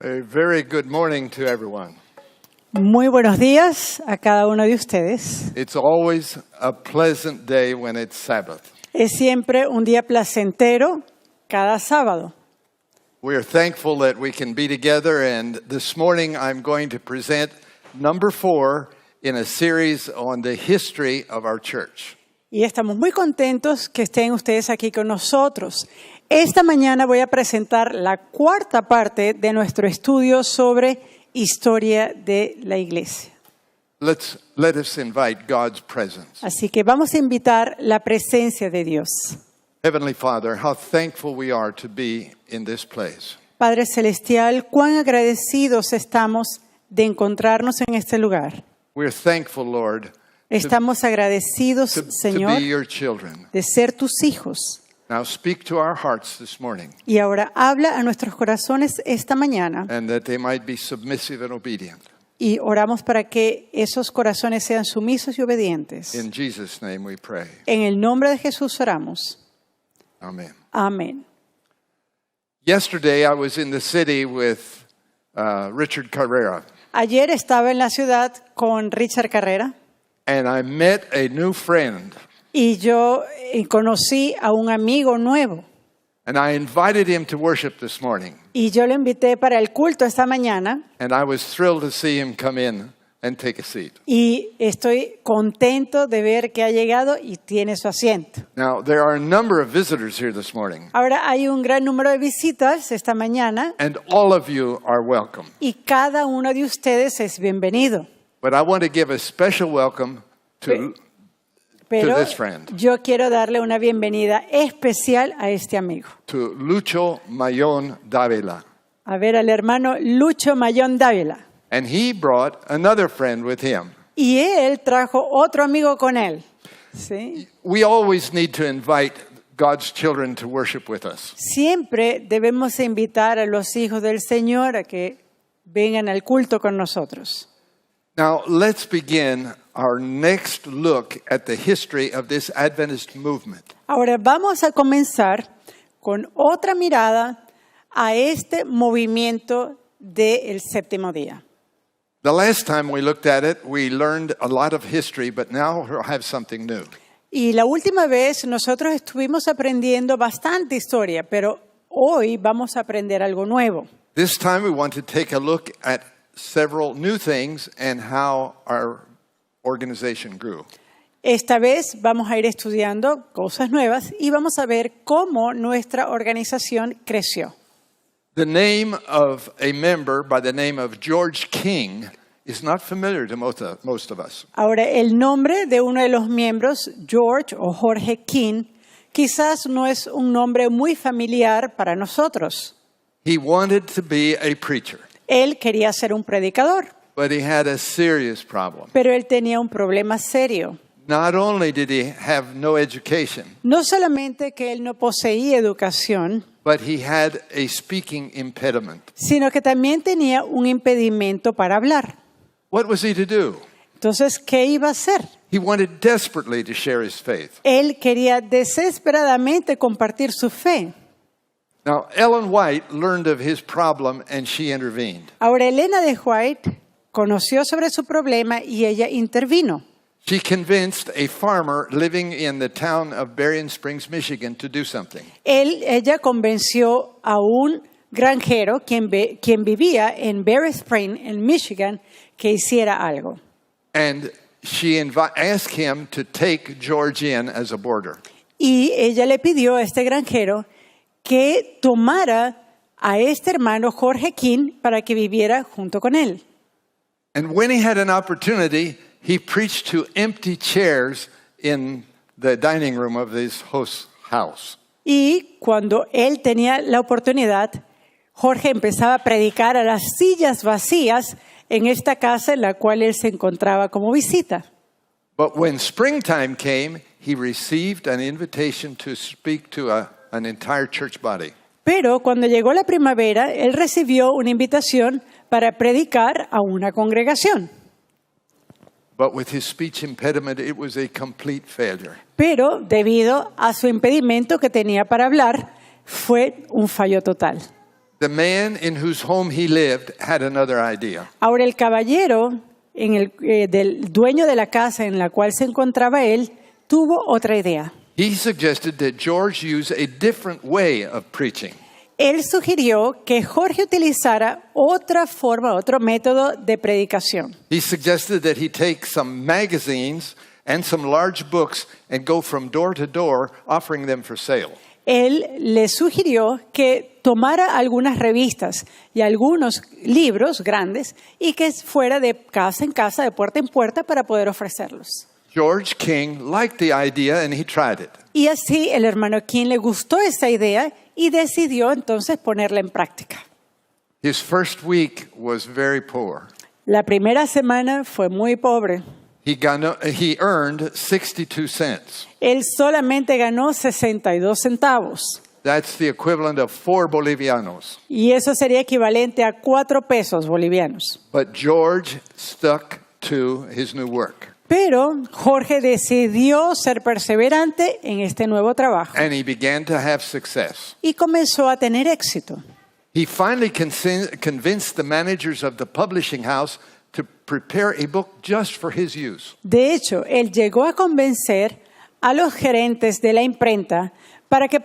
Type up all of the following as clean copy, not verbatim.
A very good morning to everyone. Muy buenos días a cada uno de ustedes. It's always a pleasant day when it's Sabbath. Es siempre un día placentero cada sábado. We are thankful that we can be together, and this morning I'm going to present number 4 in a series on the history of our church. Y estamos muy contentos que estén ustedes aquí con nosotros. Esta mañana voy a presentar la cuarta parte de nuestro estudio sobre historia de la iglesia. Let us invite God's presence. Así que vamos a invitar la presencia de Dios. Heavenly Father, how thankful we are to be in this place. Padre Celestial, cuán agradecidos estamos de encontrarnos en este lugar. We're thankful, Lord, Estamos agradecidos, to Señor, be your children. de ser tus hijos. Now speak to our hearts this morning, Y ahora habla a nuestros corazones esta mañana and that they might be submissive and obedient. y oramos para que esos corazones sean sumisos y obedientes. In Jesus' name we pray. En el nombre de Jesús oramos. Amen. Amén. Yesterday I was in the city with Richard Carrera, Ayer estaba en la ciudad con Richard Carrera and I met a new friend, y yo conocí a un amigo nuevo. and I invited him to worship this morning, Y yo lo invité para el culto esta mañana and I was thrilled to see him come in and take a seat. y estoy contento de ver que ha llegado y tiene su asiento. Now, there are a number of visitors here this morning, Ahora hay un gran número de visitas esta mañana and all of you are welcome. y cada uno de ustedes es bienvenido. But I want to give a special welcome to Pero this friend. yo quiero darle una bienvenida especial a este amigo. Lucho Mayón Dávila. A ver, al hermano Lucho Mayón Dávila. And he brought another friend with him. Y él trajo otro amigo con él. ¿Sí? We always need to invite God's children to worship with us. Siempre debemos invitar a los hijos del Señor a que vengan al culto con nosotros. Now, let's begin our next look at the history of this Adventist movement. Ahora vamos a comenzar con otra mirada a este movimiento del séptimo día. The last time we looked at it, we learned a lot of history, but now we'll have something new. Y la última vez nosotros estuvimos aprendiendo bastante historia, pero hoy vamos a aprender algo nuevo. This time we want to take a look at several new things and how our organization grew. Esta vez vamos a ir estudiando cosas nuevas y vamos a ver cómo nuestra organización creció. The name of a member by the name of George King is not familiar to most of us. Ahora, el nombre de uno de los miembros, George o Jorge King, quizás no es un nombre muy familiar para nosotros. He wanted to be a preacher, Él quería ser un predicador, but he had a serious problem. pero él tenía un problema serio. Not only did he have no education, No solamente que él no poseía educación, but he had a speaking impediment. sino que también tenía un impedimento para hablar. What was he to do? Entonces, ¿qué iba a hacer? He wanted desperately to share his faith. Él quería desesperadamente compartir su fe. Now, Ellen White learned of his problem and she intervened. Ahora, Elena de White conoció sobre su problema y ella intervino. She convinced a farmer living in the town of Berrien Springs, Michigan, to do something. Ella convenció a un granjero quien vivía en Berry Springs, en Michigan, que hiciera algo. And she asked him to take George in as a boarder. Y ella le pidió a este granjero que tomara a este hermano Jorge King para que viviera junto con él. And when he had an opportunity, he preached to empty chairs in the dining room of this host's house. Y cuando él tenía la oportunidad, Jorge empezaba a predicar a las sillas vacías en esta casa en la cual él se encontraba como visita. But when springtime came, he received an invitation to speak to an entire church body. Pero cuando llegó la primavera, él recibió una invitación para predicar a una congregación. But with his speech impediment, it was a complete failure. Pero debido a su impedimento que tenía para hablar, fue un fallo total. The man in whose home he lived had another idea. Ahora el caballero del dueño de la casa en la cual se encontraba él tuvo otra idea. He suggested that George use a different way of preaching. Él sugirió que Jorge utilizara otra forma, otro método de predicación. He suggested that he take some magazines and some large books and go from door to door offering them for sale. Él le sugirió que tomara algunas revistas y algunos libros grandes y que fuera de casa en casa, de puerta en puerta, para poder ofrecerlos. George King liked the idea and he tried it. Y así el hermano King le gustó esa idea y decidió entonces ponerla en práctica. His first week was very poor. La primera semana fue muy pobre. He earned 62 cents. Él solamente ganó 62 centavos. That's the equivalent of 4 bolivianos. Y eso sería equivalente a 4 pesos bolivianos. But George stuck to his new work. Pero Jorge decidió ser perseverante en este nuevo trabajo And he began to have success. y comenzó a tener éxito. He finally convinced the managers of the publishing house to prepare a book just for his use. De hecho, él llegó a convencer a los gerentes de la imprenta para que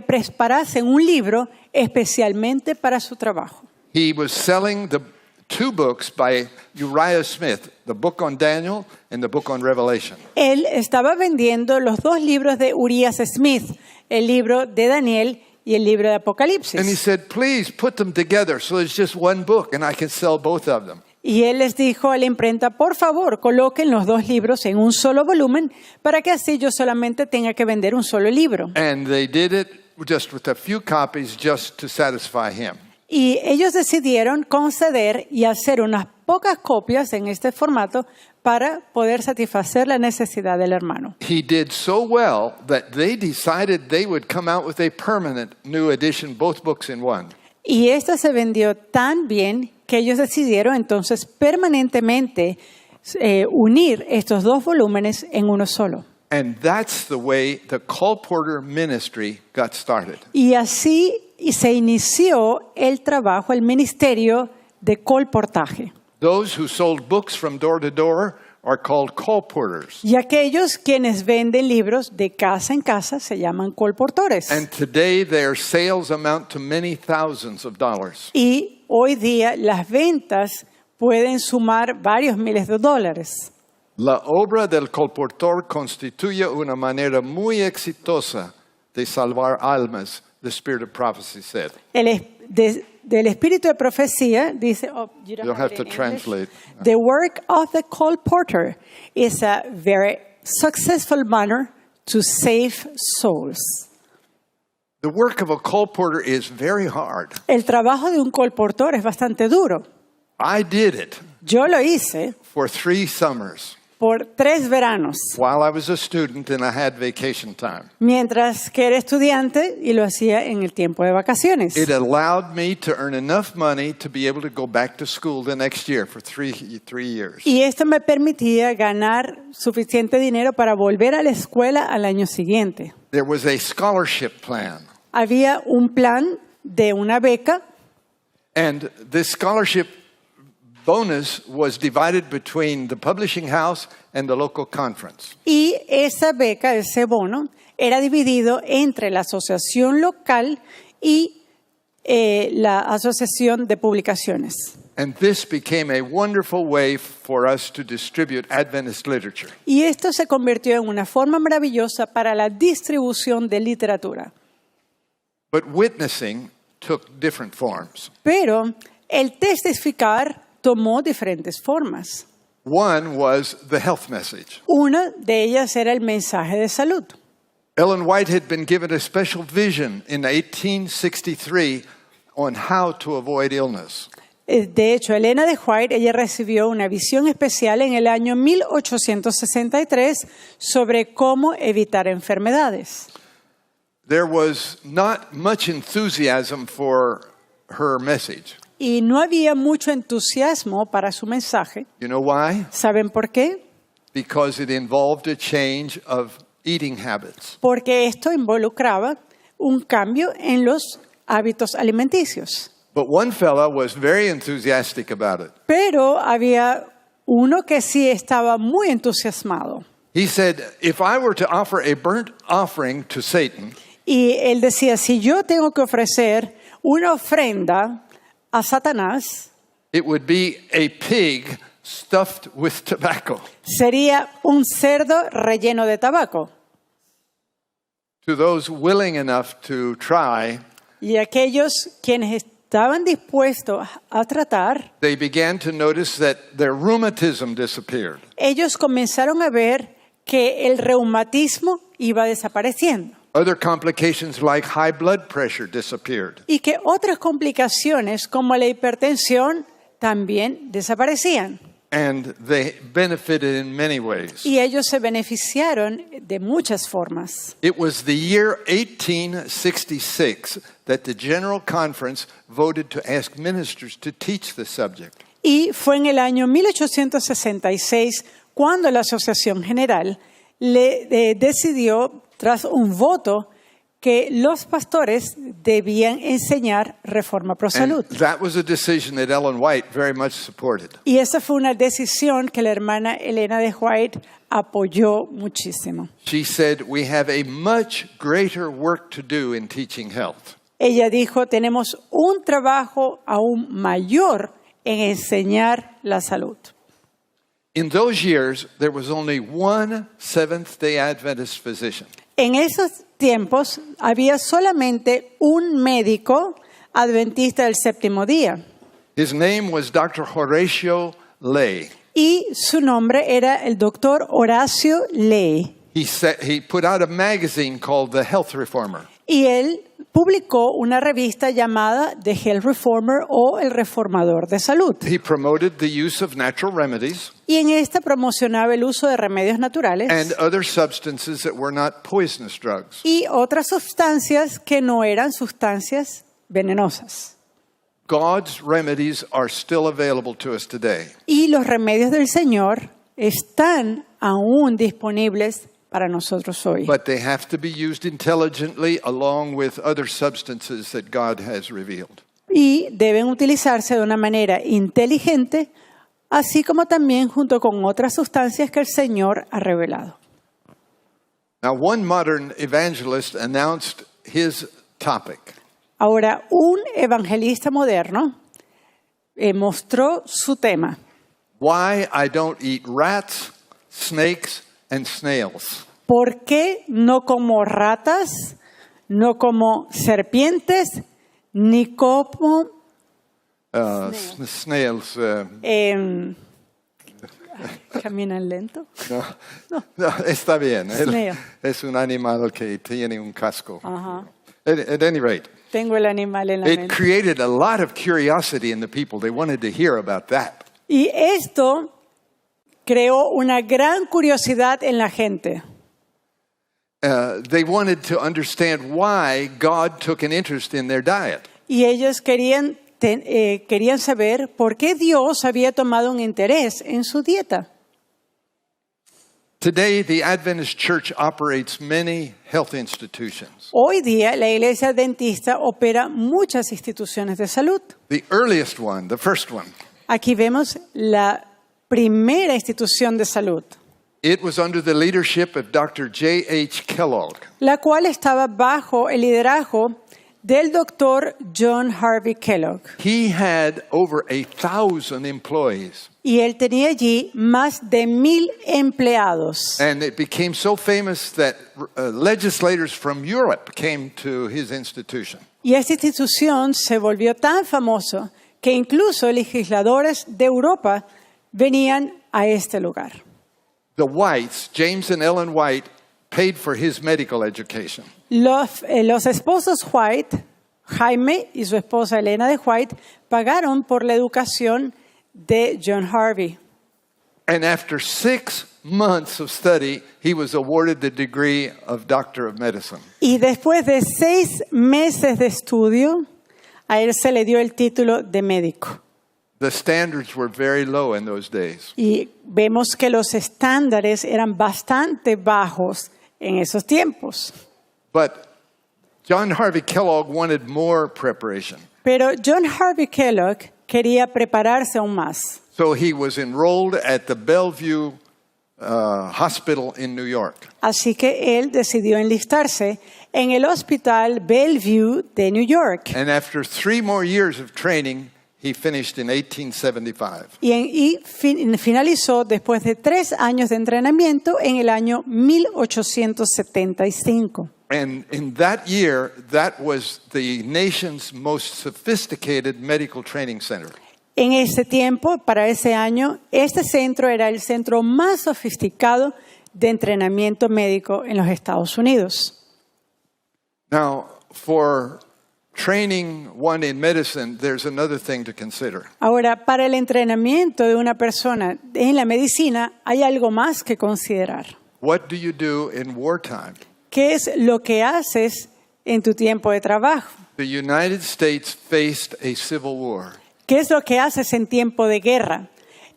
preparasen un libro especialmente para su trabajo. He was selling the 2 books by Uriah Smith, the book on Daniel and the book on Revelation. Él estaba vendiendo los 2 libros de Urias Smith, el libro de Daniel y el libro de Apocalipsis. And he said, please put them together so it's just one book and I can sell both of them. Y él les dijo a la imprenta, por favor, coloquen los 2 libros en un solo volumen para que así yo solamente tenga que vender un solo libro. And they did it just with a few copies just to satisfy him. Y ellos decidieron conceder y hacer unas pocas copias en este formato para poder satisfacer la necesidad del hermano. He did so well that they decided they would come out with a permanent new edition, both books in one. Y esta se vendió tan bien que ellos decidieron entonces permanentemente unir estos 2 volúmenes en uno solo. And that's the way the colporteur ministry got started. Y así se inició el trabajo, el ministerio de colportaje. Those who sold books from door to door are called colporteurs. Y aquellos quienes venden libros de casa en casa se llaman colportores. And today their sales amount to many thousands of dollars. Y hoy día las ventas pueden sumar varios miles de dólares. La obra del colportor constituye una manera muy exitosa de salvar almas, the Spirit of Prophecy said. Del espíritu de profecía dice, You'll have to translate. The work of the colporteur is a very successful manner to save souls. The work of a colporteur is very hard. El trabajo de un colportor es bastante duro. I did it Yo lo hice for 3 summers por 3 veranos, while I was a student and I had vacation time. mientras que era estudiante y lo hacía en el tiempo de vacaciones. It allowed me to earn enough money to be able to go back to school the next year for 3 years. Y esto me permitía ganar suficiente dinero para volver a la escuela al año siguiente. There was a scholarship plan. Había un plan de una beca And this scholarship bonus was divided between the publishing house and the local conference. y esa beca, ese bono, era dividido entre la asociación local y la asociación de publicaciones. And this became a wonderful way for us to distribute Adventist literature. Y esto se convirtió en una forma maravillosa para la distribución de literatura. But witnessing took different forms. Pero el testificar tomó diferentes formas. One was the health message. Una de ellas era el mensaje de salud. Ellen White had been given a special vision in 1863 on how to avoid illness. De hecho, Elena de White, ella recibió una visión especial en el año 1863 sobre cómo evitar enfermedades. There was not much enthusiasm for her message. Y no había mucho entusiasmo para su mensaje. You know why? ¿Saben por qué? Because it involved a change of eating habits. Porque esto involucraba un cambio en los hábitos alimenticios. But one fella was very enthusiastic about it. Pero había uno que sí estaba muy entusiasmado. He said, if I were to offer a burnt offering to Satan, Y él decía, si yo tengo que ofrecer una ofrenda a Satanás, it would be a pig stuffed with tobacco. sería un cerdo relleno de tabaco. To those willing enough to try, Y aquellos quienes estaban dispuestos a tratar, they began to notice that their rheumatism disappeared. ellos comenzaron a ver que el reumatismo iba desapareciendo Other complications like high blood pressure disappeared. y que otras complicaciones como la hipertensión también desaparecían. And they benefited in many ways. Y ellos se beneficiaron de muchas formas. It was the year 1866 that the General Conference voted to ask ministers to teach the subject. Y fue en el año 1866 cuando la Asociación General decidió, tras un voto, que los pastores debían enseñar reforma pro salud. And that was a decision that Ellen White very much supported. Y esa fue una decisión que la hermana Elena de White apoyó muchísimo. She said, we have a much greater work to do in teaching health. Ella dijo, tenemos un trabajo aún mayor en enseñar la salud. In those years, there was only one Seventh-day Adventist physician. En esos tiempos había solamente un médico adventista del séptimo día His name was Dr. Horatio Lay. y su nombre era el doctor Horacio Ley. He put out a magazine called The Health Reformer. Y él publicó una revista llamada The Health Reformer o El Reformador de Salud. He promoted the use of natural remedies Y en esta promocionaba el uso de remedios naturales and other substances that were not poisonous drugs. y otras sustancias que no eran sustancias venenosas. God's remedies are still available to us today. Y los remedios del Señor están aún disponibles para nosotros hoy. But they have to be used intelligently along with other substances that God has revealed. Y deben utilizarse de una manera inteligente, así como también junto con otras sustancias que el Señor ha revelado. Now, one modern evangelist announced his topic. Ahora, un evangelista moderno mostró su tema. Why I don't eat rats, snakes, and snails. ¿Por qué no como ratas, no como serpientes, ni como Snails. caminan lento? No, está bien. Snail. Es un animal que tiene un casco. Ajá. At any rate, Tengo el animal en la it mente. created a lot of curiosity in the people. They wanted to hear about that. Y esto creó una gran curiosidad en la gente. They wanted to understand why God took an interest in their diet. Y ellos querían saber por qué Dios había tomado un interés en su dieta. Today, the Adventist Church operates many health institutions. Hoy día la Iglesia Adventista opera muchas instituciones de salud. The earliest one, the first one, Aquí vemos la primera institución de salud, it was under the leadership of Dr. J.H. Kellogg. la cual estaba bajo el liderazgo del doctor John Harvey Kellogg. He had over 1,000 employees. Y él tenía allí más de 1,000 empleados. And it became so famous that legislators from Europe came to his institution. Y esta institución se volvió tan famoso que incluso legisladores de Europa venían a este lugar. The Whites, James and Ellen White, paid for his medical education. Los esposos White, Jaime y su esposa Elena de White, pagaron por la educación de John Harvey. And after 6 months of study, he was awarded the degree of Doctor of Medicine. Y después de 6 meses de estudio, a él se le dio el título de médico. The standards were very low in those days. Y vemos que los estándares eran bastante bajos en esos tiempos. But John Harvey Kellogg wanted more preparation. Pero John Harvey Kellogg quería prepararse aún más. So he was enrolled at the Bellevue Hospital in New York. Así que él decidió enlistarse en el Hospital Bellevue de New York. And after 3 more years of training, he finished in 1875. Finalizó después de 3 años de entrenamiento en el año 1875. And in that year, that was the nation's most sophisticated medical training center. En ese tiempo, para ese año, este centro era el centro más sofisticado de entrenamiento médico en los Estados Unidos. Now, for training one in medicine, there's another thing to consider. Ahora, para el entrenamiento de una persona en la medicina, hay algo más que considerar. What do you do in wartime? ¿Qué es lo que haces en tu tiempo de trabajo? The United States faced a civil war. ¿Qué es lo que haces en tiempo de guerra?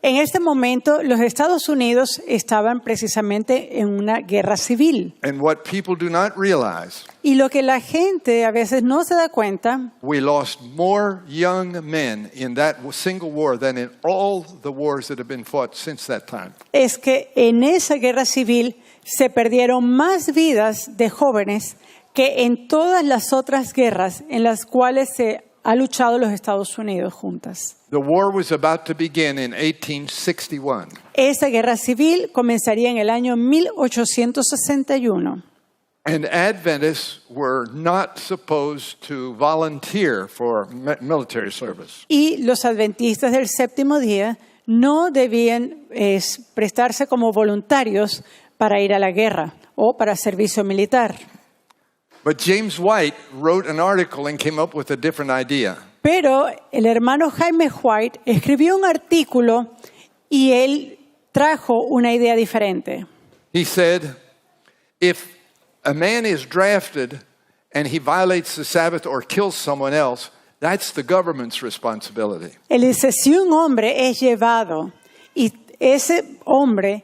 En este momento, los Estados Unidos estaban precisamente en una guerra civil. And what people do not realize, Y lo que la gente a veces no se da cuenta, we lost more young men in that single war than in all the wars that have been fought since that time. es que en esa guerra civil se perdieron más vidas de jóvenes que en todas las otras guerras en las cuales se ha luchado los Estados Unidos juntas. The war was about to begin in 1861. Esa guerra civil comenzaría en el año 1861. And Adventists were not supposed to volunteer for military service. Y los adventistas del séptimo día no debían prestarse como voluntarios para ir a la guerra o para servicio militar. But James White wrote an article and came up with a different idea. Pero el hermano Jaime White escribió un artículo y él trajo una idea diferente. He said, if a man is drafted and he violates the Sabbath or kills someone else, that's the government's responsibility. Él dice, si un hombre es llevado y ese hombre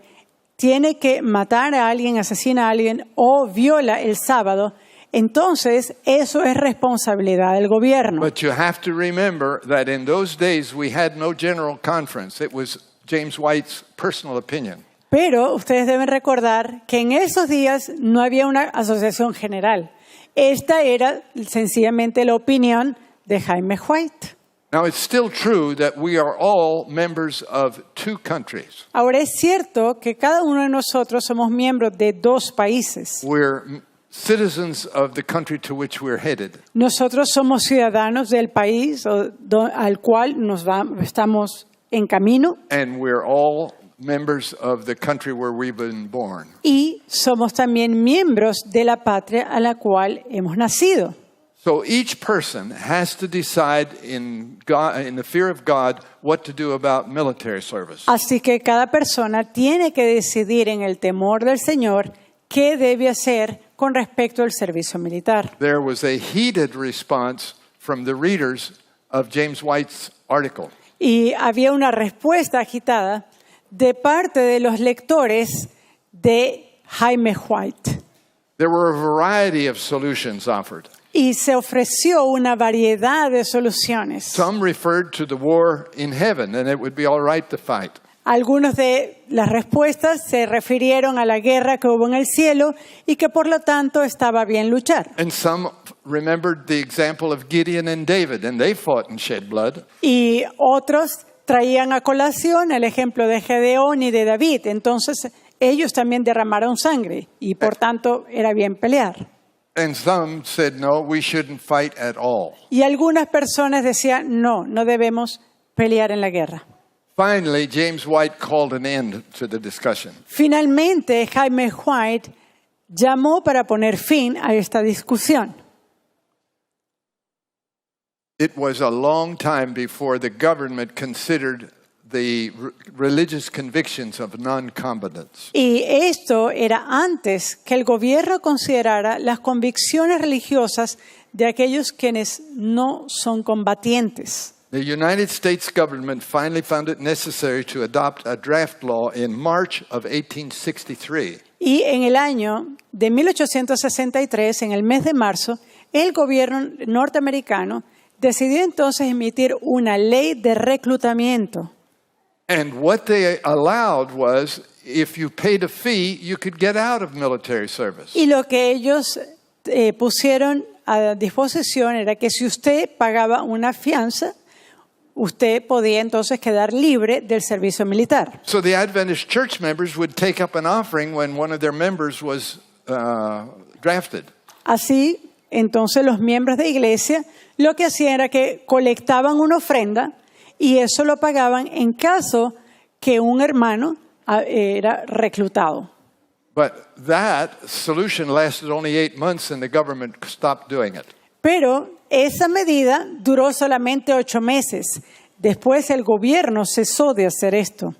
tiene que matar a alguien, asesina a alguien o viola el sábado, entonces eso es responsabilidad del gobierno. But you have to remember that in those days we had no general conference. It was James White's personal opinion. Pero ustedes deben recordar que en esos días no había una asociación general. Esta era sencillamente la opinión de Jaime White. Now, it's still true that we are all members of 2 countries. Ahora es cierto que cada uno de nosotros somos miembros de 2 países. We're citizens of the country to which we're headed. Nosotros somos ciudadanos del país al cual estamos en camino And we're all members of the country where we've been born. y somos también miembros de la patria a la cual hemos nacido. So each person has to decide in the fear of God what to do about military service. Así que cada persona tiene que decidir en el temor del Señor qué debe hacer con respecto al servicio militar. There was a heated response from the readers of James White's article. Y había una respuesta agitada de parte de los lectores de Jaime White. There were a variety of solutions offered. Y se ofreció una variedad de soluciones. Some referred to the war in heaven, and it would be all right to fight. Algunas de las respuestas se refirieron a la guerra que hubo en el cielo y que por lo tanto estaba bien luchar. And some remembered the example of Gideon and David, and they fought and shed blood. Y otros traían a colación el ejemplo de Gedeón y de David. Entonces ellos también derramaron sangre y por tanto era bien pelear. And some said, no, we shouldn't fight at all. Y algunas personas decían, no debemos pelear en la guerra. Finally, James White called an end to the discussion. Finalmente, Jaime White llamó para poner fin a esta discusión. It was a long time before the government considered the religious convictions of non-combatants. Y esto era antes que el gobierno considerara las convicciones religiosas de aquellos quienes no son combatientes. The United States government finally found it necessary to adopt a draft law in March of 1863. Y en el año de 1863, en el mes de marzo, el gobierno norteamericano decidió entonces emitir una ley de reclutamiento. And what they allowed was, if you paid a fee, you could get out of military service. Y lo que ellos pusieron a disposición era que si usted pagaba una fianza, usted podía entonces quedar libre del servicio militar. So the Adventist church members would take up an offering when one of their members was drafted. Así, entonces los miembros de iglesia lo que hacían era que colectaban una ofrenda y eso lo pagaban en caso que un hermano era reclutado. But that solution lasted only 8 months and the government stopped doing it. Pero esa medida duró solamente 8 meses. Después el gobierno cesó de hacer esto.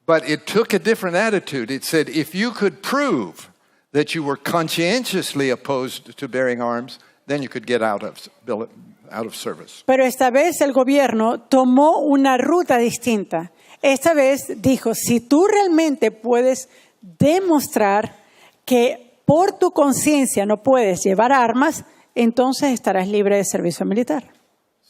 But it took a different attitude. It said if you could prove that you were conscientiously opposed to bearing arms, then you could get out of service. Pero esta vez el gobierno tomó una ruta distinta. Esta vez dijo, si tú realmente puedes demostrar que por tu conciencia no puedes llevar armas, entonces estarás libre de servicio militar.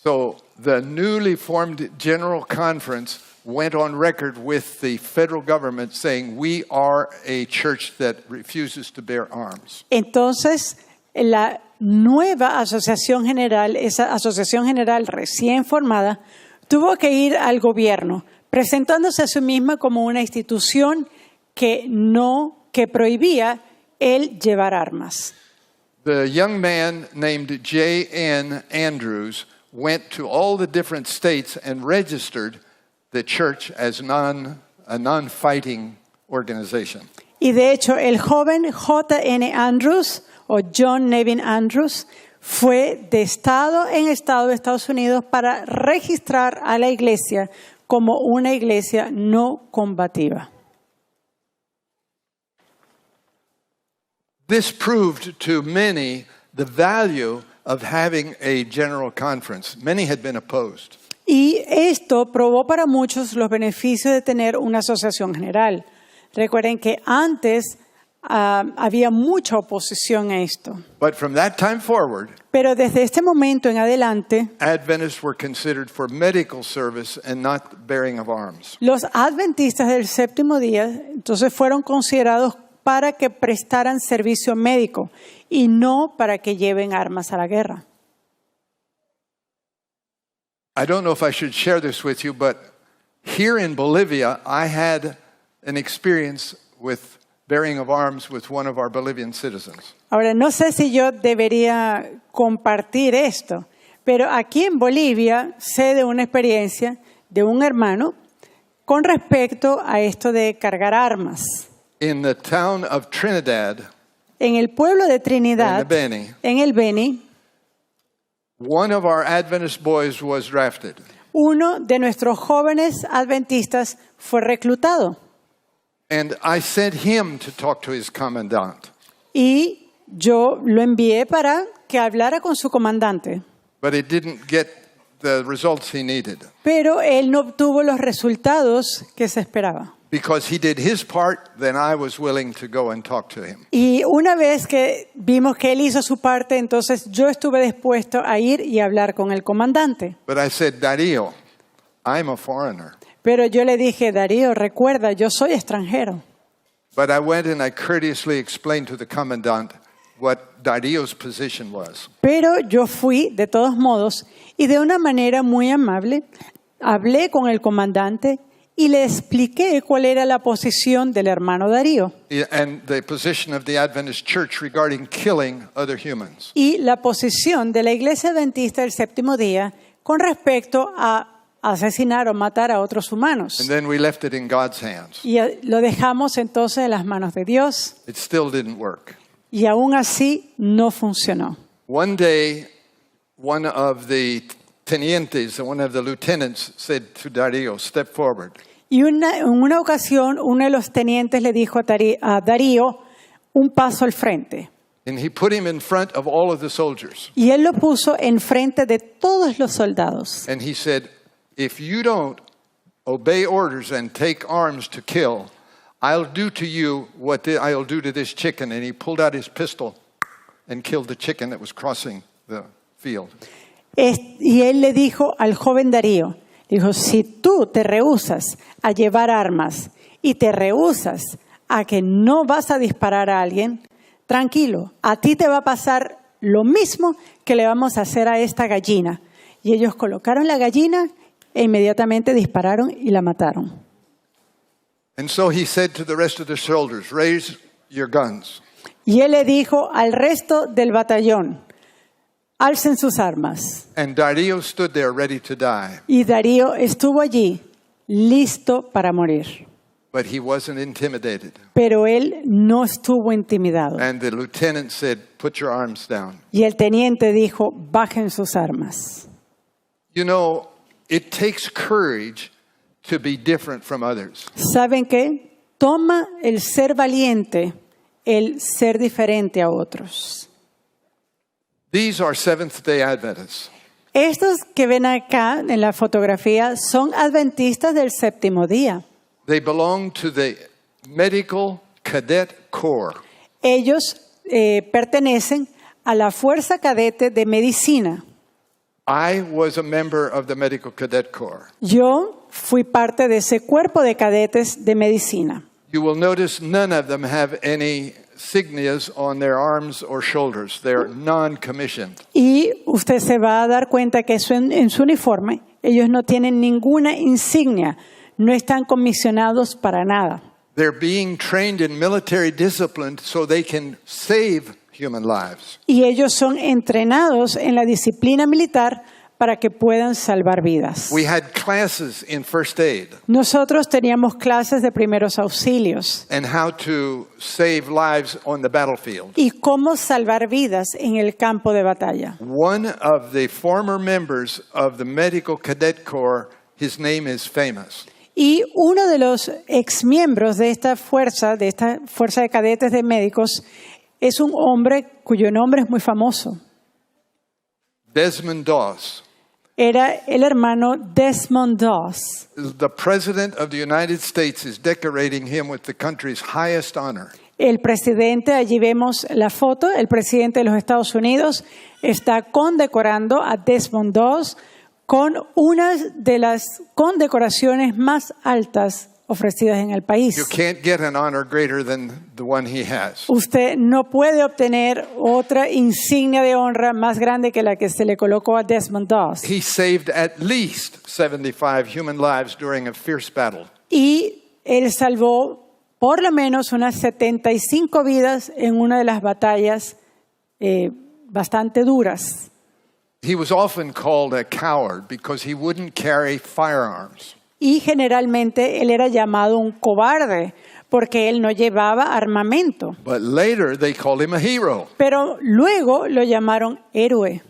So the newly formed General Conference went on record with the federal government saying we are a church that refuses to bear arms. Entonces, la nueva asociación general, esa asociación general recién formada, tuvo que ir al gobierno, presentándose a sí misma como una institución que prohibía el llevar armas. The young man named J.N. Andrews went to all the different states and registered the church as a non-fighting organization. Y de hecho, el joven J.N. Andrews o John Nevin Andrews fue de estado en estado de Estados Unidos para registrar a la iglesia como una iglesia no combativa. This proved to many the value of having a general conference. Many had been opposed. Y esto probó para muchos los beneficios de tener una asociación general. Recuerden que antes había mucha oposición a esto. But from that time forward, Pero desde este momento en adelante, Adventists were considered for medical service and not bearing of arms. los adventistas del séptimo día entonces fueron considerados para que prestaran servicio médico y no para que lleven armas a la guerra. I don't know if I should share this with you, but here in Bolivia, I had an experience with bearing of arms with one of our Bolivian citizens. Ahora, no sé si yo debería compartir esto, pero aquí en Bolivia sé de una experiencia de un hermano con respecto a esto de cargar armas. In the town of Trinidad, En el pueblo de Trinidad, In the Beni. en el Beni, one of our Adventist boys was drafted. uno de nuestros jóvenes adventistas fue reclutado. And I sent him to talk to his commandant. Y yo lo envié para que hablara con su comandante. But it didn't get the results he needed. Pero él no obtuvo los resultados que se esperaba. Because he did his part, then I was willing to go and talk to him. Y una vez que vimos que él hizo su parte, entonces yo estuve dispuesto a ir y hablar con el comandante. But I said, Darío, I'm a foreigner. Pero yo le dije, Darío, recuerda, yo soy extranjero. But I went and I courteously explained to the commandant what Darío's position was. Pero yo fui, de todos modos, y de una manera muy amable, hablé con el comandante y le expliqué cuál era la posición del hermano Darío And the position of the Adventist Church regarding killing other humans. y la posición de la Iglesia Adventista del Séptimo Día con respecto a asesinar o matar a otros humanos. And then we left it in God's hands. Y lo dejamos entonces en las manos de Dios It still didn't work. y aún así no funcionó. One day, one of the tenientes, one of the lieutenants said to Darío, step forward. Y en una ocasión uno de los tenientes le dijo a Darío, un paso al frente. And he put him in front of all of the soldiers. Y él lo puso enfrente de todos los soldados. And he said, if you don't obey orders and take arms to kill, I'll do to you what I'll do to this chicken. And he pulled out his pistol and killed the chicken that was crossing the field. Y él le dijo al joven Darío, dijo, si tú te rehusas a llevar armas y te rehusas a que no vas a disparar a alguien, tranquilo, a ti te va a pasar lo mismo que le vamos a hacer a esta gallina. Y ellos colocaron la gallina e inmediatamente dispararon y la mataron. And so he said to the rest of the soldiers, raise your guns. Y él le dijo al resto del batallón, alcen sus armas. And Darío stood there ready to die. Y Darío estuvo allí, listo para morir. But he wasn't intimidated. Pero él no estuvo intimidado. And the lieutenant said, put your arms down. Y el teniente dijo, bajen sus armas. You know, it takes courage to be different from others. ¿Saben qué? Toma el ser valiente, el ser diferente a otros. These are Seventh-day Adventists. Estos que ven acá en la fotografía son adventistas del séptimo día. They belong to the Medical Cadet Corps. Ellos pertenecen a la Fuerza Cadete de Medicina. I was a member of the Medical Cadet Corps. Yo fui parte de ese cuerpo de cadetes de medicina. You will notice none of them have any insignias on their arms or shoulders. They're non-commissioned. Y usted se va a dar cuenta que en su uniforme ellos no tienen ninguna insignia, no están comisionados para nada. They're being trained in military discipline so they can save human lives. Y ellos son entrenados en la disciplina militar para que puedan salvar vidas. We had classes in first aid Nosotros teníamos clases de primeros auxilios and how to save lives on the battlefield. y cómo salvar vidas en el campo de batalla. One of the former members of the Medical Cadet Corps, his name is famous. Y uno de los exmiembros de esta fuerza de cadetes de médicos, es un hombre cuyo nombre es muy famoso. Desmond Doss. Era el hermano Desmond Doss. The President of the United States is decorating him with the country's highest honor. El presidente, allí vemos la foto, el presidente de los Estados Unidos está condecorando a Desmond Doss con una de las condecoraciones más altas ofrecidas en el You país. can't get an honor greater than the one he has. Usted no puede obtener otra insignia de honra más grande que la que se le colocó a Desmond Doss. He saved at least 75 human lives during a fierce battle. Y él salvó por lo menos unas 75 vidas en una de las batallas bastante duras. He was often called a coward because he wouldn't carry firearms. Y generalmente él era llamado un cobarde porque él no llevaba armamento. But later they called him a hero. Pero luego lo llamaron héroe.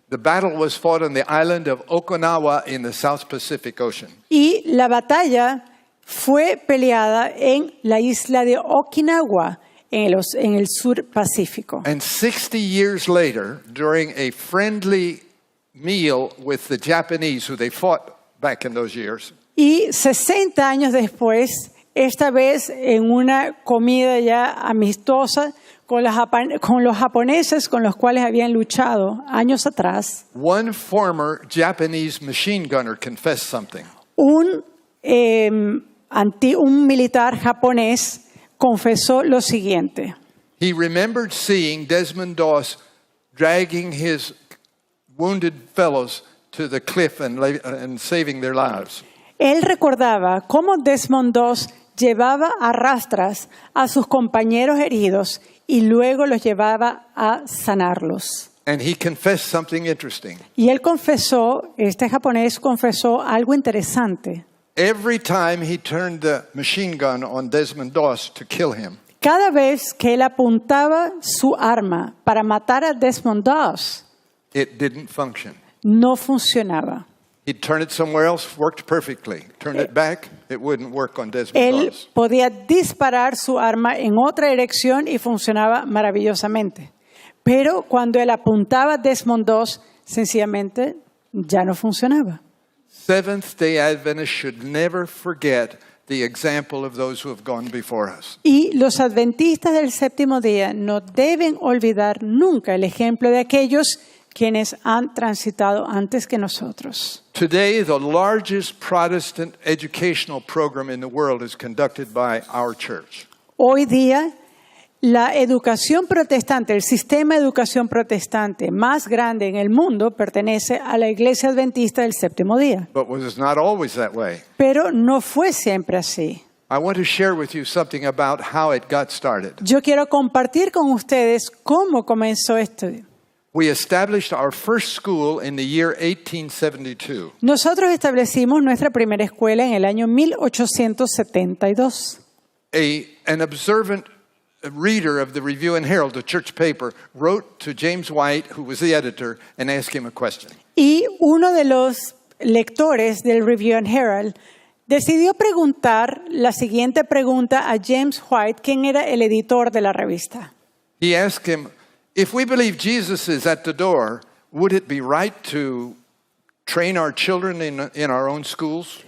The battle was fought on the island of Okinawa in the South Pacific Ocean. Y la batalla fue peleada en la isla de Okinawa, en el sur Pacífico. And 60 years later, during a friendly meal with the Japanese who they fought back in those years, Y 60 años después, esta vez en una comida ya amistosa con los japoneses con los cuales habían luchado años atrás, one former Japanese machine gunner confessed something. un militar japonés confesó lo siguiente. He remembered seeing Desmond Doss dragging his wounded fellows to the cliff and saving their lives. Él recordaba cómo Desmond Doss llevaba a rastras a sus compañeros heridos y luego los llevaba a sanarlos. And he confessed something interesting. Y él este japonés confesó algo interesante. Every time he turned the machine gun on Desmond Doss to kill him, Cada vez que él apuntaba su arma para matar a Desmond Doss, it didn't function. no funcionaba. He'd turn it somewhere else, worked perfectly. Turn it back, it wouldn't work on Desmond Él Doss. podía disparar su arma en otra dirección y funcionaba maravillosamente. Pero cuando él apuntaba a Desmond Doss, sencillamente ya no funcionaba. Seventh-day Adventists should never forget the example of those who have gone before us. Y los adventistas del séptimo día no deben olvidar nunca el ejemplo de aquellos quienes han transitado antes que nosotros. Today, the largest Protestant educational program in the world is conducted by our church. Hoy día, la educación protestante, el sistema de educación protestante más grande en el mundo pertenece a la Iglesia Adventista del Séptimo Día. But it was not always that way. Pero no fue siempre así. I want to share with you something about how it got started. Yo quiero compartir con ustedes cómo comenzó esto. We established our first school in the year 1872. Nosotros establecimos nuestra primera escuela en el año 1872. An observant reader of the Review and Herald, the church paper, wrote to James White, who was the editor, and asked him a question. Y uno de los lectores del Review and Herald decidió preguntar la siguiente pregunta a James White, quien era el editor de la revista. He asked him, if we believe Jesus is at the door, would it be right to train our children in our own schools?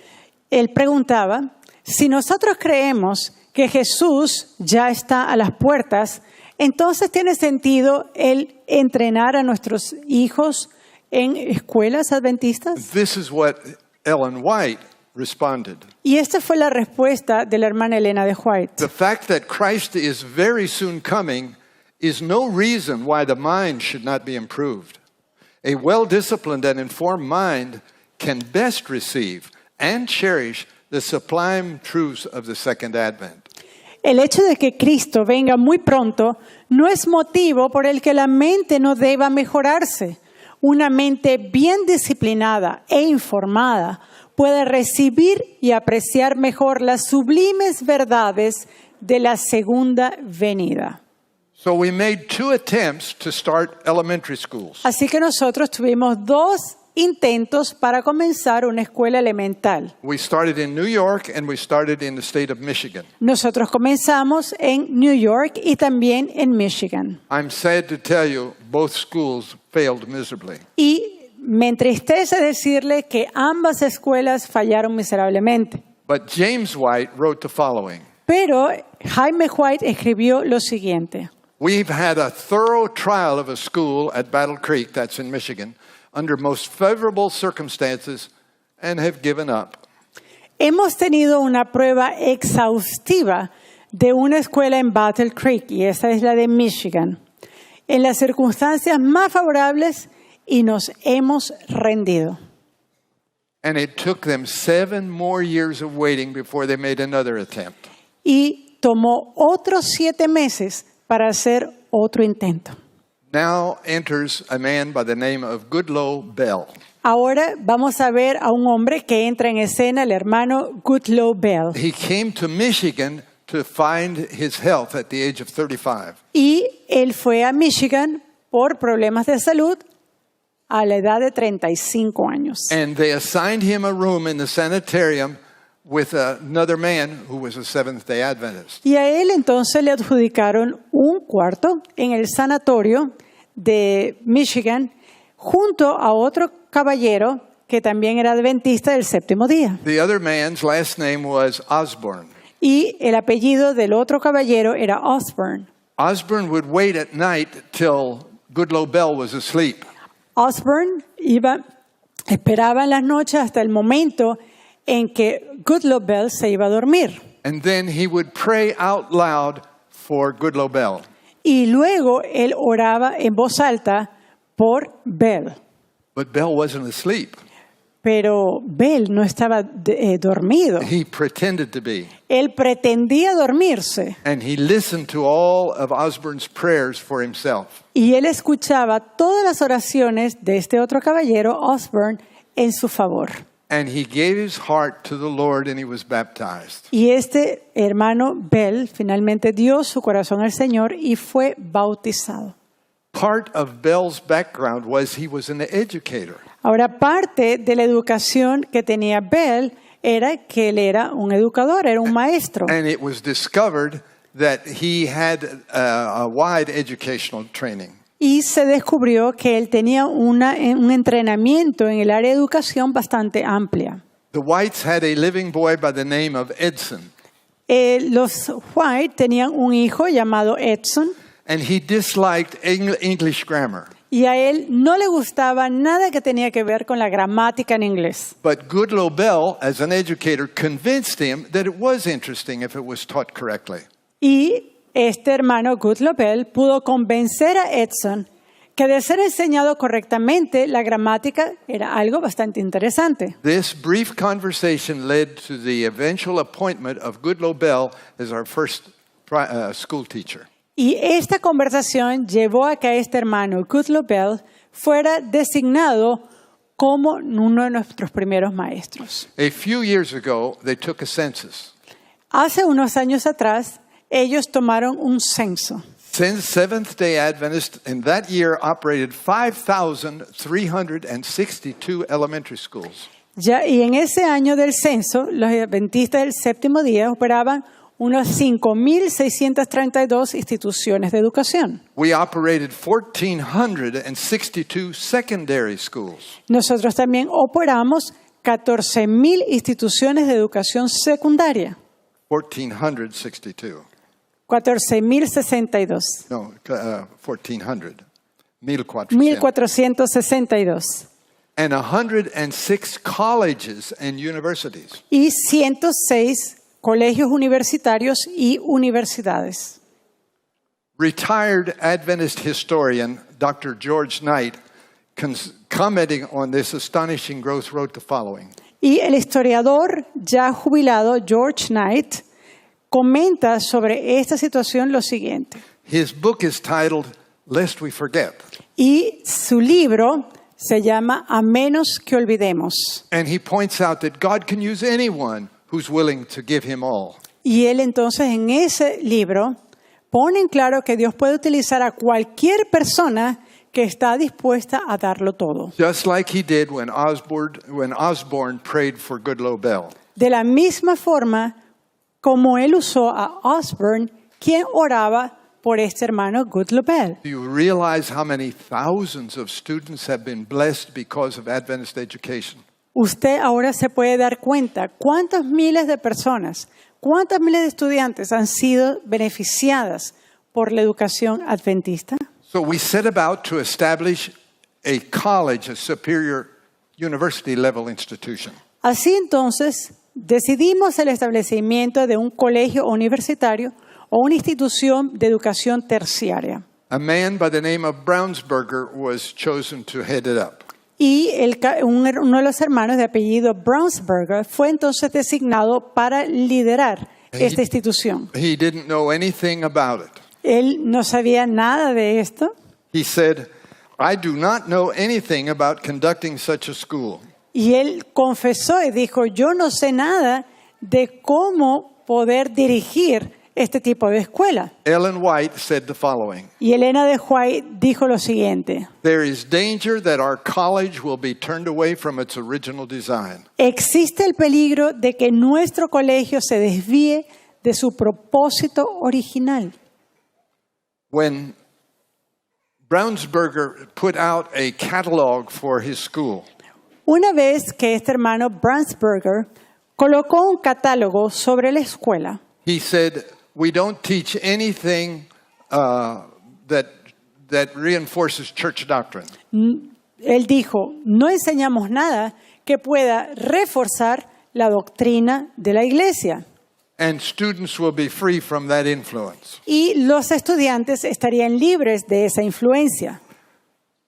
Él preguntaba, si nosotros creemos que Jesús ya está a las puertas, entonces tiene sentido el entrenar a nuestros hijos en escuelas adventistas. This is what Ellen White responded. Y esta fue la respuesta de la hermana Elena de White. The fact that Christ is very soon coming is no reason why the mind should not be improved. A well-disciplined and informed mind can best receive and cherish the sublime truths of the Second Advent. El hecho de que Cristo venga muy pronto no es motivo por el que la mente no deba mejorarse. Una mente bien disciplinada e informada puede recibir y apreciar mejor las sublimes verdades de la segunda venida. So we made 2 attempts to start elementary schools. Así que nosotros tuvimos 2 intentos para comenzar una escuela elemental. We started in New York and we started in the state of Michigan. Nosotros comenzamos en New York y también en Michigan. I'm sad to tell you, both schools failed miserably. Y me entristece decirle que ambas escuelas fallaron miserablemente. But James White wrote the following. Pero Jaime White escribió lo siguiente. We've had a thorough trial of a school at Battle Creek, that's in Michigan, under most favorable circumstances and have given up. Hemos tenido una prueba exhaustiva de una escuela en Battle Creek, y esta es la de Michigan, en las circunstancias más favorables, y nos hemos rendido. And it took them 7 more years of waiting before they made another attempt. Y tomó otros 7 meses para hacer otro intento. Now enters a man by the name of Goodloe Bell. Ahora vamos a ver a un hombre que entra en escena, el hermano Goodloe Bell. He came to Michigan to find his health at the age of 35. Y él fue a Michigan por problemas de salud a la edad de 35 años. And they assigned him a room in the sanitarium with another man who was a Seventh-day Adventist. Y a él entonces le adjudicaron un cuarto en el sanatorio de Michigan junto a otro caballero que también era adventista del séptimo día. The other man's last name was Osborne. Y el apellido del otro caballero era Osborne. Osborne would wait at night till Goodloe Bell was asleep. Osborne esperaba en las noches hasta el momento en que Goodloe Bell se iba a dormir. And then he would pray out loud for Goodloe Bell. Y luego él oraba en voz alta por Bell. But Bell wasn't asleep. Pero Bell no estaba dormido. He pretended to be. Él pretendía dormirse. And he listened to all of Osborne's prayers for himself. Y él escuchaba todas las oraciones de este otro caballero, Osborne, en su favor. And he gave his heart to the Lord and he was baptized. Y este hermano Bell finalmente dio su corazón al Señor y fue bautizado. Part of Bell's background was he was an educator. Ahora, parte de la educación que tenía Bell era que él era un educador, era un maestro. And it was discovered that he had a wide educational training. Y se descubrió que él tenía un entrenamiento en el área de educación bastante amplia. The Whites had a living boy by the name of Edson. Los White tenían un hijo llamado Edson. And he disliked English grammar. Y a él no le gustaba nada que tenía que ver con la gramática en inglés. But Goodloe Bell, as an educator, convinced him that it was interesting if it was taught correctly. Y este hermano Goodloe Bell pudo convencer a Edson que de ser enseñado correctamente, la gramática era algo bastante interesante. This brief conversation led to the eventual appointment of Goodloe Bell as our first school teacher. Y esta conversación llevó a que este hermano Goodloe Bell fuera designado como uno de nuestros primeros maestros. A few years ago, they took a census. Hace unos años atrás, ellos tomaron un censo. Seventh-day Adventists in that year operated 5,362 elementary schools. Y en ese año del censo, los adventistas del séptimo día operaban unas 5.632 instituciones de educación. We operated 1,462 secondary schools. Nosotros también operamos 14.000 instituciones de educación secundaria. 1,462. 14.062. No, 1,400. 1.462. And 106 colleges and universities. Y 106 colegios universitarios y universidades. Retired Adventist historian Dr. George Knight, commenting on this astonishing growth, wrote the following. Y el historiador ya jubilado George Knight comenta sobre esta situación lo siguiente. His book is titled, Lest We Forget. Y su libro se llama A menos que olvidemos. And he points out that God can use anyone who's willing to give him all. Y él entonces en ese libro pone en claro que Dios puede utilizar a cualquier persona que está dispuesta a darlo todo. Just like he did when Osborne prayed for Goodloe Bell. De la misma forma como él usó a Osborne, quien oraba por este hermano Goodloe Bell. Do you realize how many thousands of students have been blessed because of Adventist education? Usted ahora se puede dar cuenta cuántas miles de personas, cuántas miles de estudiantes han sido beneficiadas por la educación adventista. So we set about to establish a college, a superior university level institution. Así entonces, decidimos el establecimiento de un colegio universitario o una institución de educación terciaria. A man by the name of Brownsberger was chosen to head it up. Y uno de los hermanos de apellido Brownsberger fue entonces designado para liderar esta institución. He didn't know anything about it. Él no sabía nada de esto. He said, I do not know anything about conducting such a school. Y él confesó y dijo, yo no sé nada de cómo poder dirigir este tipo de escuela. Ellen White said the following. Y Elena de White dijo lo siguiente. There is danger that our college will be turned away from its original design. Existe el peligro de que nuestro colegio se desvíe de su propósito original. When Brownsberger put out a catalog for his school, Una vez que este hermano Brownsberger colocó un catálogo sobre la escuela, he said, we don't teach anything that reinforces church doctrine. él dijo, no enseñamos nada que pueda reforzar la doctrina de la iglesia. And students will be free from that influence. Y los estudiantes estarían libres de esa influencia.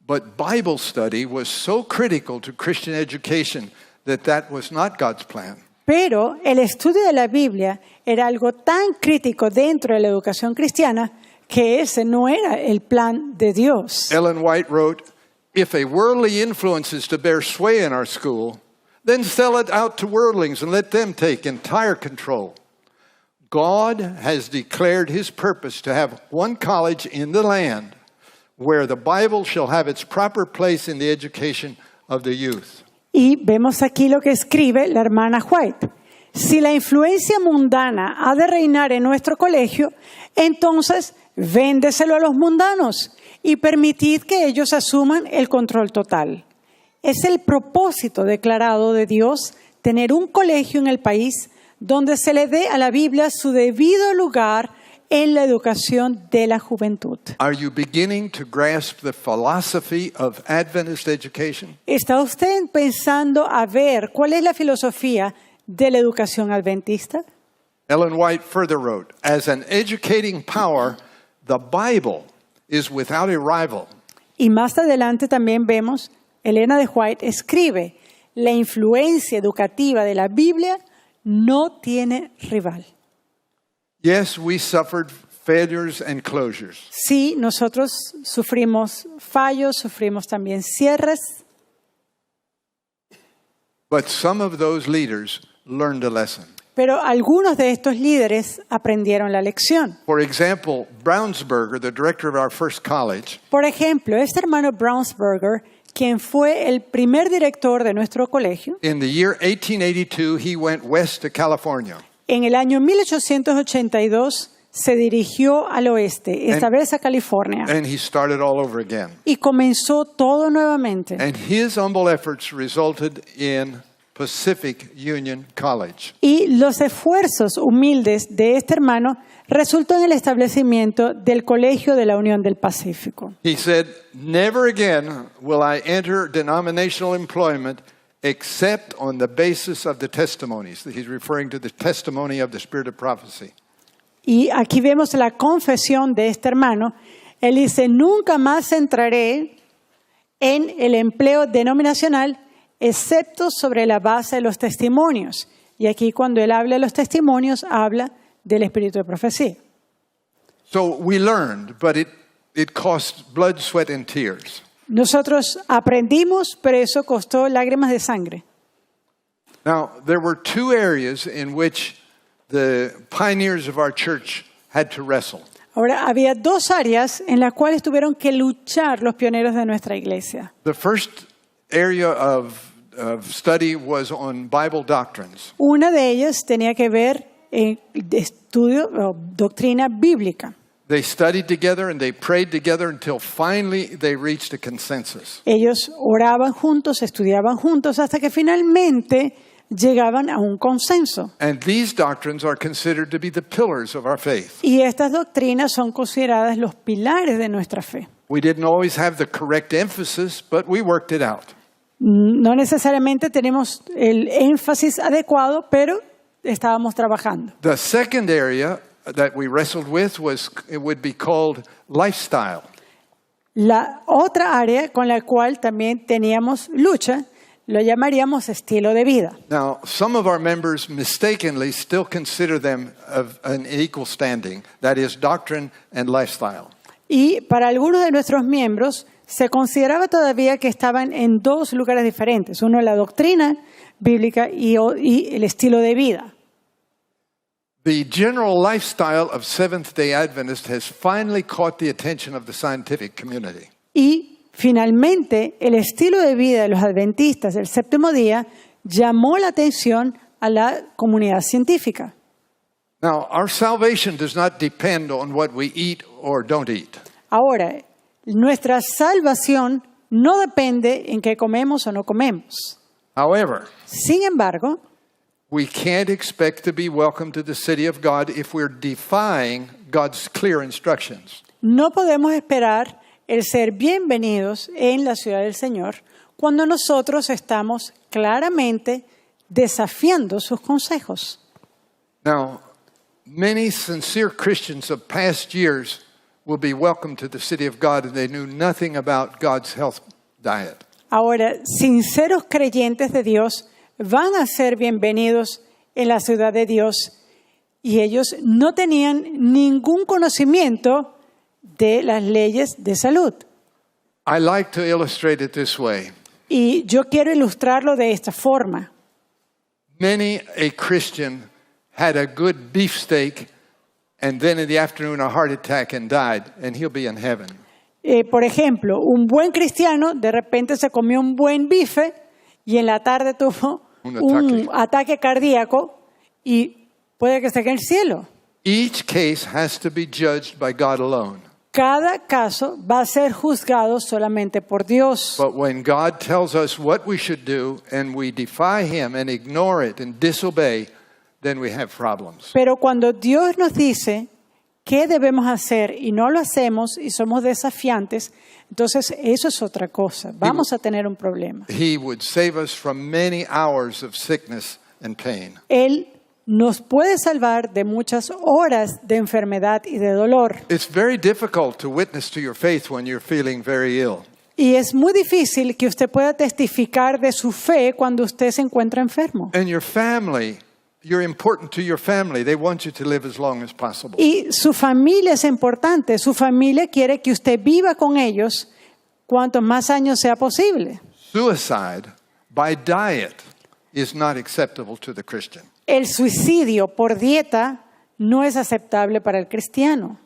But Bible study was so critical to Christian education that was not God's plan. Pero el estudio de la Biblia era algo tan crítico dentro de la educación cristiana que ese no era el plan de Dios. Ellen White wrote, if a worldly influence is to bear sway in our school, then sell it out to worldlings and let them take entire control. God has declared his purpose to have one college in the land where the Bible shall have its proper place in the education of the youth. Y vemos aquí lo que escribe la hermana White. Si la influencia mundana ha de reinar en nuestro colegio, entonces véndeselo a los mundanos y permitid que ellos asuman el control total. Es el propósito declarado de Dios tener un colegio en el país donde se le dé a la Biblia su debido lugar en la educación de la juventud. Are you beginning to grasp the philosophy of Adventist education? ¿Está usted pensando a ver cuál es la filosofía de la educación adventista? Ellen White further wrote, as an educating power, the Bible is without a rival. Y más adelante también vemos, Elena de White escribe, la influencia educativa de la Biblia no tiene rival. Yes, we suffered failures and closures, Sí, nosotros sufrimos fallos, sufrimos también cierres, but some of those leaders learned a lesson. pero algunos de estos líderes aprendieron la lección. For example, Brownsberger, the director of our first college, Por ejemplo, este hermano Brownsberger, quien fue el primer director de nuestro colegio, in the year 1882, he went west to California. en el año 1882 se dirigió al oeste, esta vez a California, And he started all over again. y comenzó todo nuevamente. And his humble efforts resulted in Pacific Union College. Y los esfuerzos humildes de este hermano resultó en el establecimiento del Colegio de la Unión del Pacífico. He said, never again will I enter denominational employment except on the basis of the testimonies. He's referring to the testimony of the Spirit of prophecy. Y aquí vemos la confesión de este hermano. Él dice, nunca más entraré en el empleo denominacional excepto sobre la base de los testimonios. Y aquí cuando él habla de los testimonios, habla del espíritu de profecía. So we learned, but it cost blood, sweat, and tears. Nosotros aprendimos, pero eso costó lágrimas de sangre. Now, there were two areas in which the pioneers of our church had to wrestle. Ahora, había dos áreas en las cuales tuvieron que luchar los pioneros de nuestra iglesia. The first area of study was on Bible doctrines. Una de ellas tenía que ver en estudio o doctrina bíblica. They studied together and they prayed together until finally they reached a consensus. Ellos oraban juntos, estudiaban juntos, hasta que finalmente llegaban a un consenso. And these doctrines are considered to be the pillars of our faith. Y estas doctrinas son consideradas los pilares de nuestra fe. We didn't always have the correct emphasis, but we worked it out. No necesariamente tenemos el énfasis adecuado, pero estábamos trabajando. The second area that we wrestled with it would be called lifestyle. La otra área con la cual también teníamos lucha, lo llamaríamos estilo de vida. Now, some of our members mistakenly still consider them of an equal standing, that is doctrine and lifestyle. Y para algunos de nuestros miembros se consideraba todavía que estaban en dos lugares diferentes. Uno, la doctrina bíblica y el estilo de vida. The general lifestyle of Seventh-day Adventists has finally caught the attention of the scientific community. Y finalmente, el estilo de vida de los adventistas del séptimo día llamó la atención a la comunidad científica. Now, our salvation does not depend on what we eat or don't eat. Ahora, nuestra salvación no depende en qué comemos o no comemos. However, Sin embargo, we can't expect to be welcome to the city of God if we're defying God's clear instructions. no podemos esperar el ser bienvenidos en la ciudad del Señor cuando nosotros estamos claramente desafiando sus consejos. Now, many sincere Christians of past years will be welcome to the city of God and they knew nothing about God's health diet. Ahora, sinceros creyentes de Dios van a ser bienvenidos en la ciudad de Dios y ellos no tenían ningún conocimiento de las leyes de salud. I like to illustrate it this way. Y yo quiero ilustrarlo de esta forma. Many a Christian had a good beefsteak and then in the afternoon a heart attack and died, and he'll be in heaven. Por ejemplo, un buen cristiano de repente se comió un buen bife y en la tarde tuvo un ataque cardíaco y puede que esté en el cielo. Each case has to be judged by God alone. Cada caso va a ser juzgado solamente por Dios. But when God tells us what we should do and we defy Him and ignore it and disobey, then we have problems. Pero cuando Dios nos dice qué debemos hacer y no lo hacemos y somos desafiantes, entonces eso es otra cosa. Vamos a tener un problema. He would save us from many hours of sickness and pain. Él nos puede salvar de muchas horas de enfermedad y de dolor. It's very difficult to witness to your faith when you're feeling very ill. Y es muy difícil que usted pueda testificar de su fe cuando usted se encuentra enfermo. And your family, you're important to your family. They want you to live as long as possible. Y su familia es importante. Su familia quiere que usted viva con ellos cuantos más años sea posible. Suicide by diet is not acceptable to the Christian. El suicidio por dieta no es aceptable para el cristiano.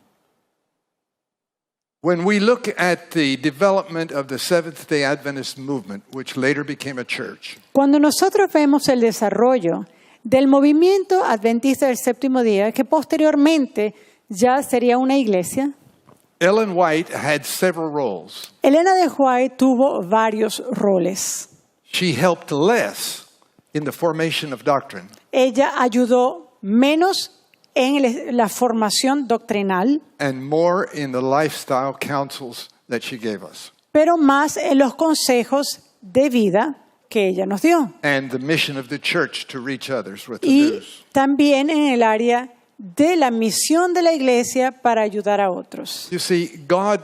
When we look at the development of the Seventh-day Adventist movement, which later became a church, Cuando nosotros vemos el desarrollo del movimiento adventista del séptimo día, que posteriormente ya sería una iglesia, Ellen White had several roles. Elena de White tuvo varios roles. She helped less in the formation of doctrine Ella ayudó menos en la formación doctrinal, and more in the lifestyle counsels that she gave us pero más en los consejos de vida que ella nos dio. and the mission of the church to reach others with the Y news. también en el área de la misión de la iglesia para ayudar a otros. You see, God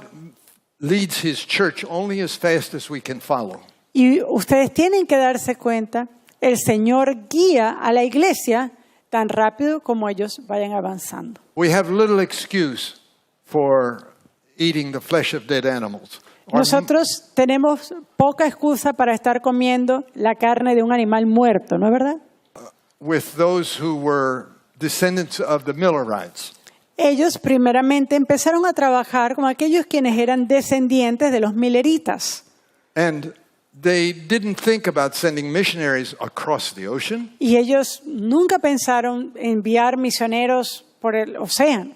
leads his church only as fast as we can follow. Y ustedes tienen que darse cuenta, el Señor guía a la iglesia tan rápido como ellos vayan avanzando. We have little excuse for eating the flesh of dead animals. Nosotros tenemos poca excusa para estar comiendo la carne de un animal muerto, ¿no es verdad? With those who were descendants of the Millerites. Ellos primeramente empezaron a trabajar con aquellos quienes eran descendientes de los mileritas. And they didn't think about sending missionaries across the ocean. Y ellos nunca pensaron enviar misioneros por el océano.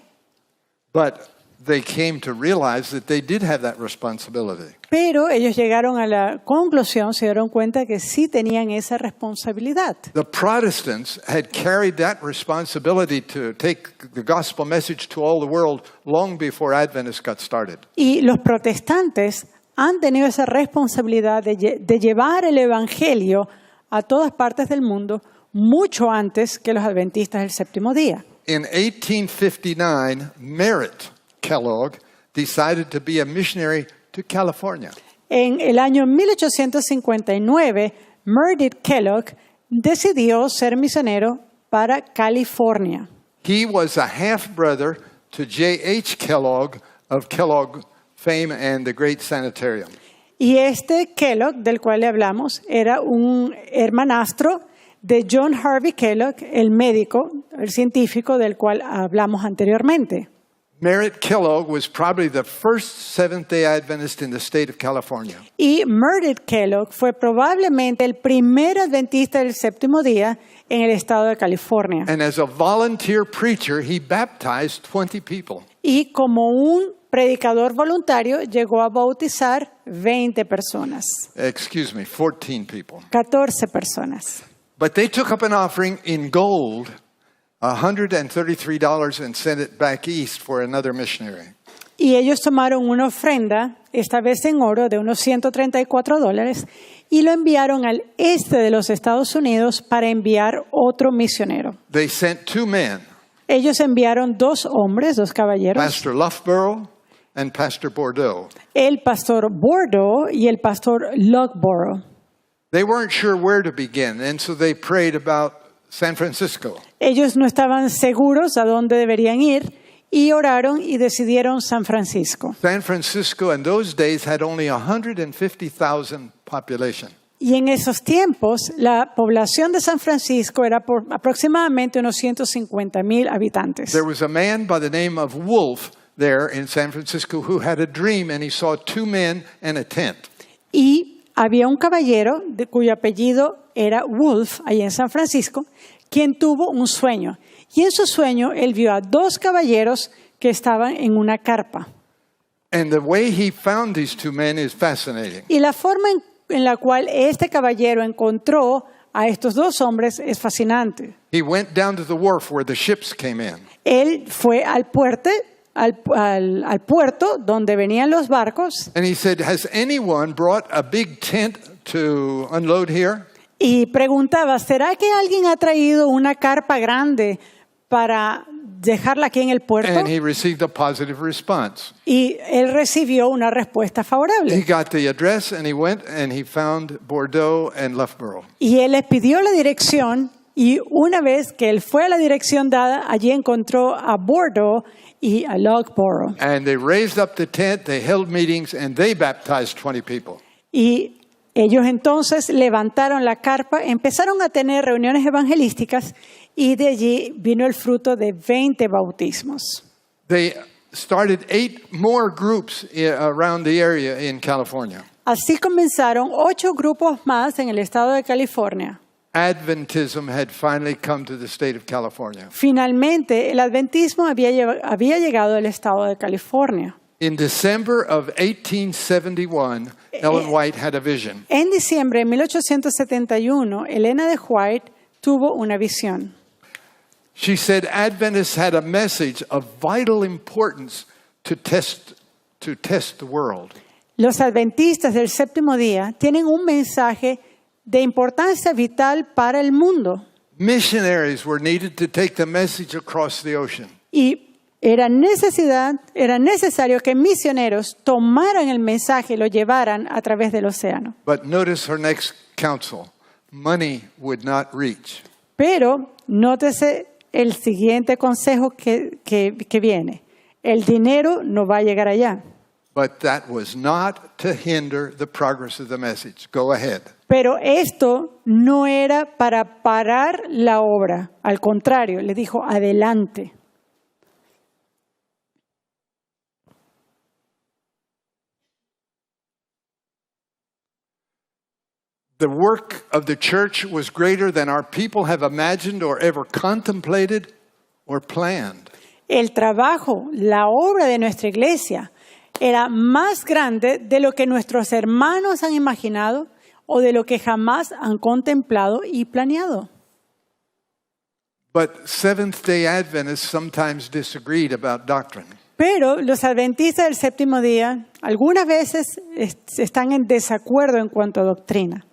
But they came to realize that they did have that responsibility. Pero ellos llegaron a la conclusión, se dieron cuenta que sí tenían esa responsabilidad. The Protestants had carried that responsibility to take the gospel message to all the world long before Adventists got started. Y los protestantes han tenido esa responsabilidad de llevar el evangelio a todas partes del mundo mucho antes que los adventistas del séptimo día. In 1859, Merritt Kellogg decided to be a missionary to California. En el año 1859, Meredith Kellogg decidió ser misionero para California. He was a half-brother to J.H. Kellogg of Kellogg fame and the Great Sanitarium. Y este Kellogg, del cual le hablamos, era un hermanastro de John Harvey Kellogg, el médico, el científico del cual hablamos anteriormente. Merritt Kellogg was probably the first Seventh-day Adventist in the state of California. Y Meredith Kellogg fue probablemente el primer adventista del séptimo día en el estado de California. And as a volunteer preacher, he baptized 20 people. Y como un predicador voluntario llegó a bautizar 20 personas, 14 people. 14 personas. But they took up an offering in gold, $133, and sent it back east for another missionary. Y ellos tomaron una ofrenda, esta vez en oro, de unos $134 y lo enviaron al este de los Estados Unidos para enviar otro misionero. They sent 2 men, Ellos enviaron 2 hombres, 2 caballeros, Pastor Loughborough and Pastor Bordeaux. el pastor Bordeaux y el pastor Loughborough. They weren't sure where to begin, and so they prayed about San Francisco. Ellos no estaban seguros a dónde deberían ir y oraron y decidieron San Francisco. San Francisco in those days had only 150,000 population. Y en esos tiempos, la población de San Francisco era por aproximadamente unos 150,000 habitantes. There was a man by the name of Wolf there in San Francisco who had a dream, and he saw 2 men and a tent. Y había un caballero cuyo apellido era Wolf, ahí en San Francisco, quien tuvo un sueño. Y en su sueño, él vio a 2 caballeros que estaban en una carpa. And the way he found these 2 men is fascinating. Y la forma en la cual este caballero encontró a estos 2 hombres es fascinante. He went down to the wharf where the ships came in. Él fue al puerto al puerto donde venían los barcos and he said, "Has anyone brought a big tent to unload here?" y preguntaba, ¿será que alguien ha traído una carpa grande para dejarla aquí en el puerto? And he received a positive response. Y él recibió una respuesta He favorable. got the address and he went and he found Bordeaux and Loughborough. Y él les pidió la dirección y una vez que él fue a la dirección dada, allí encontró a Bordeaux y a Loughborough. And they raised up the tent, they held meetings, and they baptized 20 people. Y ellos entonces levantaron la carpa, empezaron a tener reuniones evangelísticas y de allí vino el fruto de 20 bautismos. They started 8 more groups around the area in California. Así comenzaron 8 grupos más en el estado de California. Adventism had finally come to the state of California. Finalmente, el adventismo había llegado al estado de California. In December of 1871, Ellen White had a vision. En diciembre de 1871, Elena de White tuvo una visión. She said Adventists had a message of vital importance to test the world. Los adventistas del séptimo día tienen un mensaje de importancia vital para el mundo. Missionaries were needed to take the message across the ocean. Y era necesario que misioneros tomaran el mensaje y lo llevaran a través del océano. But notice her next counsel. Money would not reach. Pero nótese el siguiente consejo que viene. El dinero no va a llegar allá. But that was not to hinder the progress of the message. Go ahead. Pero esto no era para parar la obra. Al contrario, le dijo, adelante. The work of the church was greater than our people have imagined or ever contemplated or planned. El trabajo, la obra de nuestra iglesia era más grande de lo que nuestros hermanos han imaginado o de lo que jamás han contemplado y planeado. But Seventh-day Adventists sometimes disagreed about doctrine. Pero los adventistas del séptimo día algunas veces están en desacuerdo en cuanto a doctrina.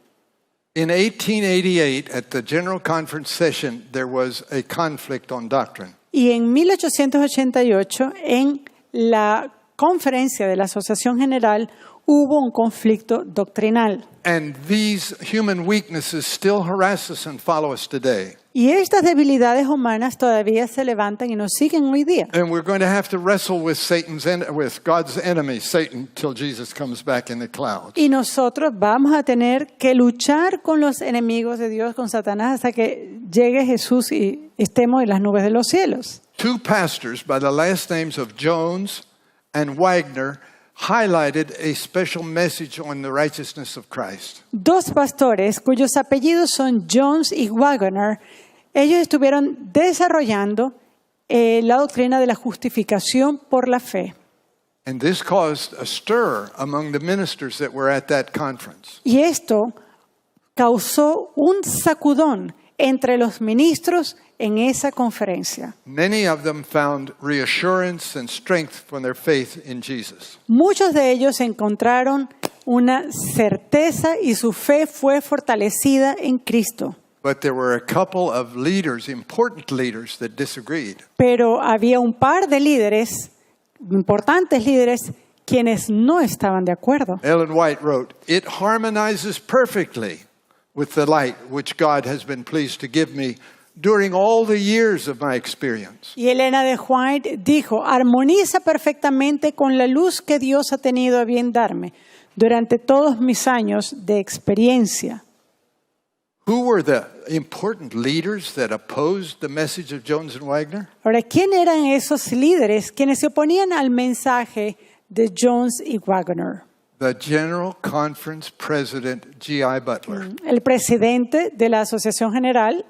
In 1888, at the General Conference session, there was a conflict on doctrine. Y en 1888, en la conferencia de la Asociación General, hubo un conflicto doctrinal. And these human weaknesses still harass us and follow us today. Y estas debilidades humanas todavía se levantan y nos siguen hoy día. And we're going to have to wrestle with with God's enemy, Satan, till Jesus comes back in the clouds. Y nosotros vamos a tener que luchar con los enemigos de Dios, con Satanás, hasta que llegue Jesús y estemos en las nubes de los cielos. 2 pastors by the last names of Jones and Wagner highlighted a special message on the righteousness of Christ. 2 pastores cuyos apellidos son Jones y Wagner, ellos estuvieron desarrollando la doctrina de la justificación por la fe. And this caused a stir among the ministers that were at that conference. Y esto causó un sacudón entre los ministros en esa conferencia. Many of them found reassurance and strength from their faith in Jesus. Muchos de ellos encontraron una certeza y su fe fue fortalecida en Cristo. But there were a couple of leaders, important leaders, that disagreed. Pero había un par de líderes, importantes líderes, quienes no estaban de acuerdo. Ellen White wrote, "It harmonizes perfectly with the light which God has been pleased to give me during all the years of my experience." Y Elena de White dijo, armoniza perfectamente con la luz que Dios ha tenido a bien darme durante todos mis años de experiencia. Who were the important leaders that opposed the message of Jones and Wagner? Ahora, ¿quién eran esos líderes quienes se oponían al mensaje de Jones y Wagner? The General Conference President G.I. Butler El presidente de la Asociación General,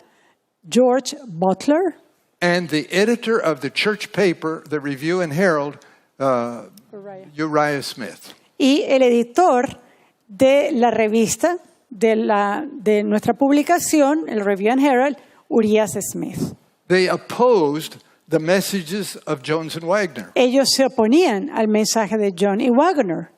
George Butler, and the editor of the church paper, the Review and Herald, Uriah Smith. y el editor de la revista de nuestra publicación, el Review and Herald, Uriah Smith. They opposed the messages of Jones and Wagner. Ellos se oponían al mensaje de John y Wagner.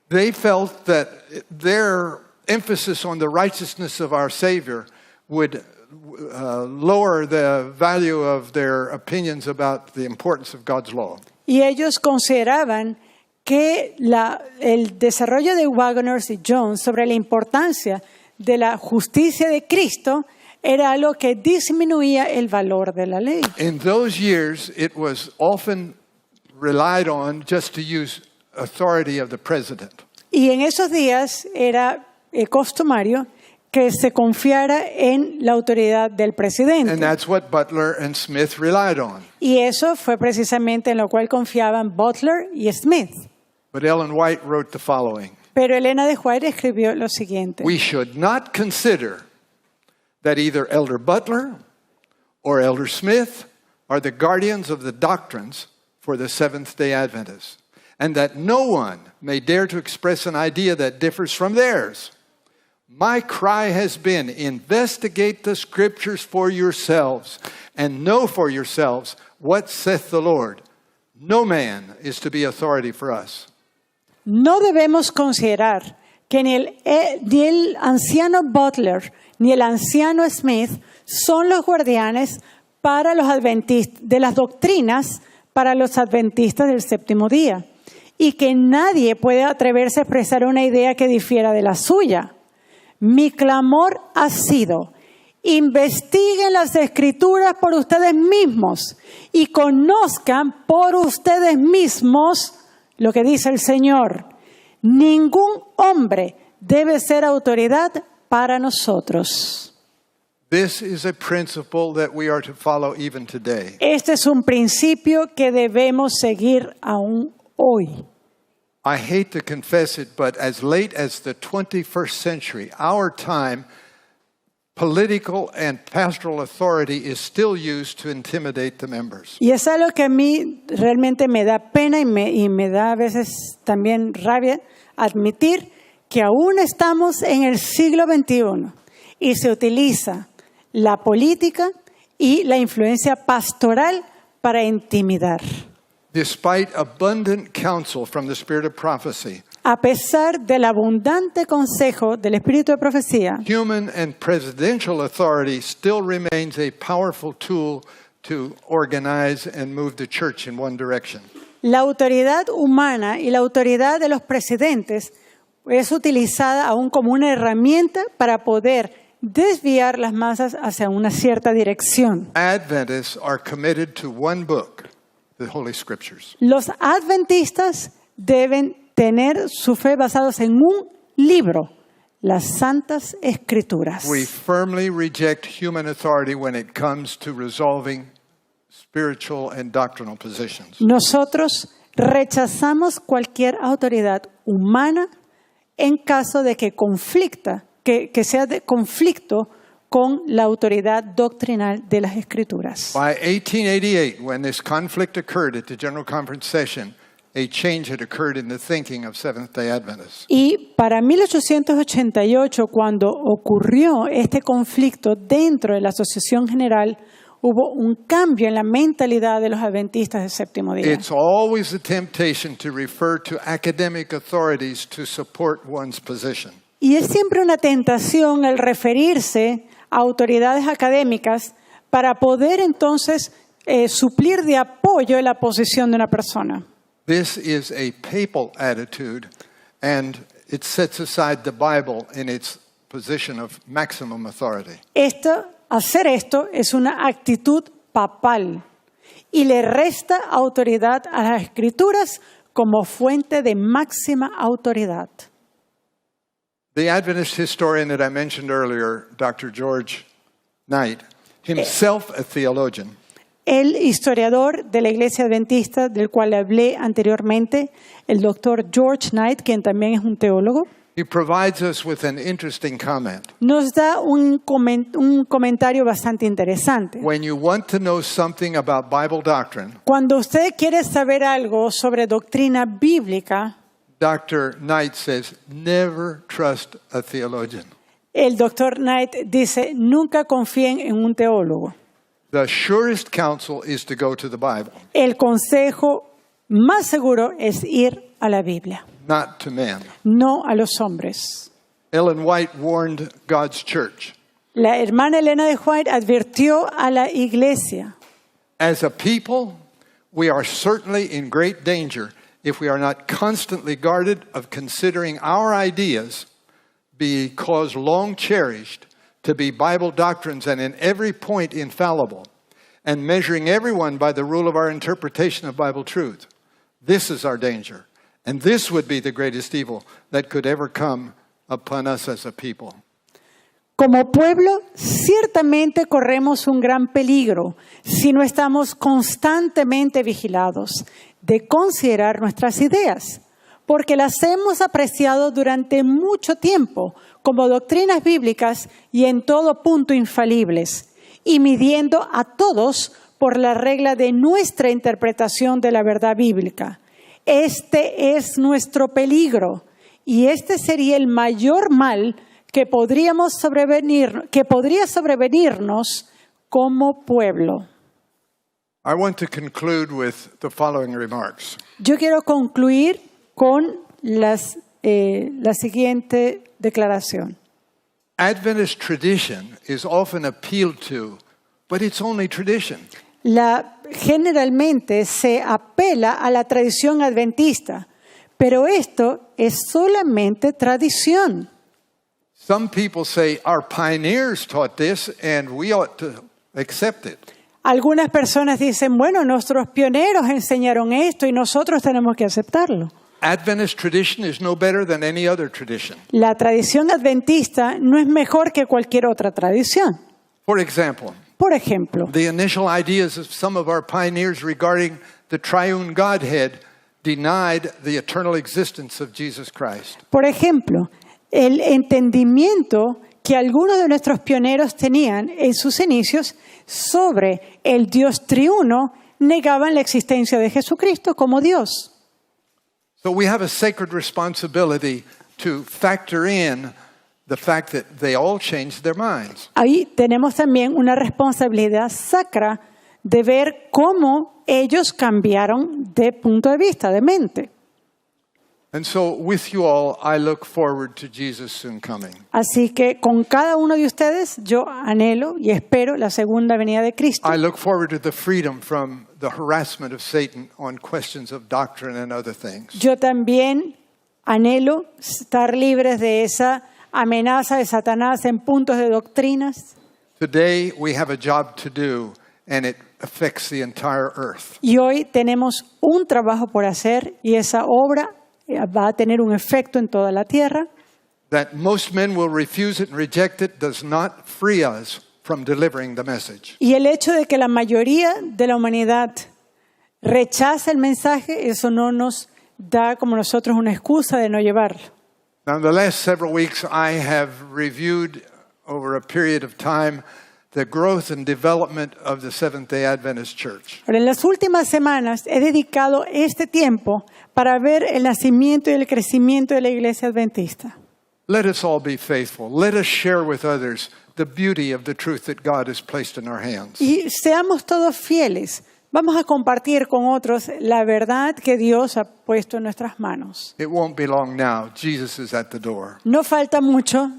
They felt that their emphasis on the righteousness of our Savior would lower the value of their opinions about the importance of God's law. Y ellos consideraban que el desarrollo de Wagner y Jones sobre la importancia de la justicia de Cristo era algo que disminuía el valor de la ley. In those years, it was often relied on just to use authority of the president. Y en esos días era costumario que se confiara en la autoridad del And presidente. that's what Butler and Smith relied on. Y eso fue precisamente en lo cual confiaban Butler y Smith. But Ellen White wrote the following: Pero Elena de White escribió lo siguiente. we should not consider that either Elder Butler or Elder Smith are the guardians of the doctrines for the Seventh-day Adventists, and that no one may dare to express an idea that differs from theirs. My cry has been, investigate the Scriptures for yourselves, and know for yourselves what saith the Lord. No man is to be authority for us. No debemos considerar que ni el anciano Butler ni el anciano Smith son los guardianes para los adventistas, de las doctrinas para los adventistas del séptimo día, y que nadie puede atreverse a expresar una idea que difiera de la suya. Mi clamor ha sido: investiguen las Escrituras por ustedes mismos y conozcan por ustedes mismos lo que dice el Señor. Ningún hombre debe ser autoridad para nosotros. This is a principle that we are to follow even today. Este es un principio que debemos seguir aún hoy. I hate to confess it, but as late as the 21st century, our time, political and pastoral authority is still used to intimidate the members. Y es algo que a mí realmente me da pena y me da a veces también rabia admitir que aún estamos en el siglo XXI y se utiliza la política y la influencia pastoral para intimidar. Despite abundant counsel from the spirit of prophecy, A pesar del abundante consejo del espíritu de profecía, human and presidential authority still remains a powerful tool to organize and move the church in one direction. la autoridad humana y la autoridad de los presidentes es utilizada aún como una herramienta para poder desviar las masas hacia una cierta dirección. Adventists are committed to one book, the Holy Scriptures. Los adventistas deben tener su fe basados en un libro, las Santas Escrituras. We firmly reject human authority when it comes to resolving spiritual and doctrinal positions. Nosotros rechazamos cualquier autoridad humana en caso de que que sea de conflicto con la autoridad doctrinal de las Escrituras. By 1888, when this conflict occurred at the General Conference session, a change had occurred in the thinking of Seventh-day Adventists. Y para 1888, cuando ocurrió este conflicto dentro de la Asociación General, hubo un cambio en la mentalidad de los adventistas del séptimo día. It's always a temptation to refer to academic authorities to support one's position. Y es siempre una tentación el referirse a autoridades académicas para poder entonces suplir de apoyo la posición de una persona. This is a papal attitude, and it sets aside the Bible in its position of maximum authority. Hacer esto es una actitud papal y le resta autoridad a las Escrituras como fuente de máxima autoridad. The Adventist historian that I mentioned earlier, Dr. George Knight, himself a theologian, El historiador de la Iglesia Adventista, del cual hablé anteriormente, el doctor George Knight, quien también es un teólogo, he provides us with an interesting comment. nos da un comentario bastante interesante. When you want to know something about Bible doctrine, Cuando usted quiere saber algo sobre doctrina bíblica, Dr. Knight says, never trust a theologian. el doctor Knight dice, nunca confíen en un teólogo. The surest counsel is to go to the Bible, El consejo más seguro es ir a la Biblia, not to men. no a los hombres. Ellen White warned God's church. La hermana Elena de White advirtió a la iglesia: As a people, we are certainly in great danger if we are not constantly guarded of considering our ideas, because long cherished, to be Bible doctrines and in every point infallible, and measuring everyone by the rule of our interpretation of Bible truth. This is our danger, and this would be the greatest evil that could ever come upon us as a people. Como pueblo, ciertamente corremos un gran peligro si no estamos constantemente vigilados de considerar nuestras ideas, porque las hemos apreciado durante mucho tiempo como doctrinas bíblicas y en todo punto infalibles, y midiendo a todos por la regla de nuestra interpretación de la verdad bíblica. Este es nuestro peligro, y este sería el mayor mal que podría sobrevenirnos como pueblo. I want to conclude with the following remarks. Yo quiero concluir con la siguiente declaración. Adventist tradition is often appealed to, but it's only tradition. Generalmente se apela a la tradición adventista, pero esto es solamente tradición. Some people say our pioneers taught this and we ought to accept it. Algunas personas dicen, bueno, nuestros pioneros enseñaron esto y nosotros tenemos que aceptarlo. Adventist tradition is no better than any other tradition. La tradición adventista no es mejor que cualquier otra tradición. For example, Por ejemplo, the initial ideas of some of our pioneers regarding the triune Godhead denied the eternal existence of Jesus Christ. El entendimiento que algunos de nuestros pioneros tenían en sus inicios sobre el Dios triuno negaban la existencia de Jesucristo como Dios. So we have a sacred responsibility to factor in the fact that they all changed their minds. Ahí tenemos también una responsabilidad sacra de ver cómo ellos cambiaron de punto de vista, de mente. And so with you all, I look forward to Jesus soon coming. Así que con cada uno de ustedes yo anhelo y espero la segunda venida de Cristo. I look forward to the freedom from the harassment of Satan on questions of doctrine and other things. Yo también anhelo estar libres de esa amenaza de Satanás en puntos de doctrinas. Today we have a job to do and it affects the entire earth. Y hoy tenemos un trabajo por hacer y esa obra va a tener un efecto en toda la tierra. That most men will refuse it and reject it does not free us from delivering the message. Y el hecho de que la mayoría de la humanidad rechace el mensaje, eso no nos da como nosotros una excusa de no llevarlo. Now, in the last several weeks, I have reviewed over a period of time the growth and development of the Seventh-day Adventist Church. Pero en las últimas semanas he dedicado este tiempo para ver el nacimiento y el crecimiento de la Iglesia Adventista. Let us all be faithful. Let us share with others the beauty of the truth that God has placed in our hands. Y seamos todos fieles. Vamos a compartir con otros la verdad que Dios ha puesto en nuestras manos. It won't be long now. Jesus is at the door. No falta mucho.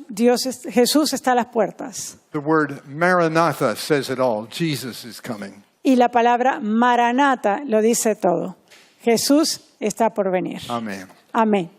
Jesús está a las puertas. The word Maranatha says it all. Jesus is coming. Y la palabra Maranata lo dice todo. Jesús está por venir. Amen. Amén.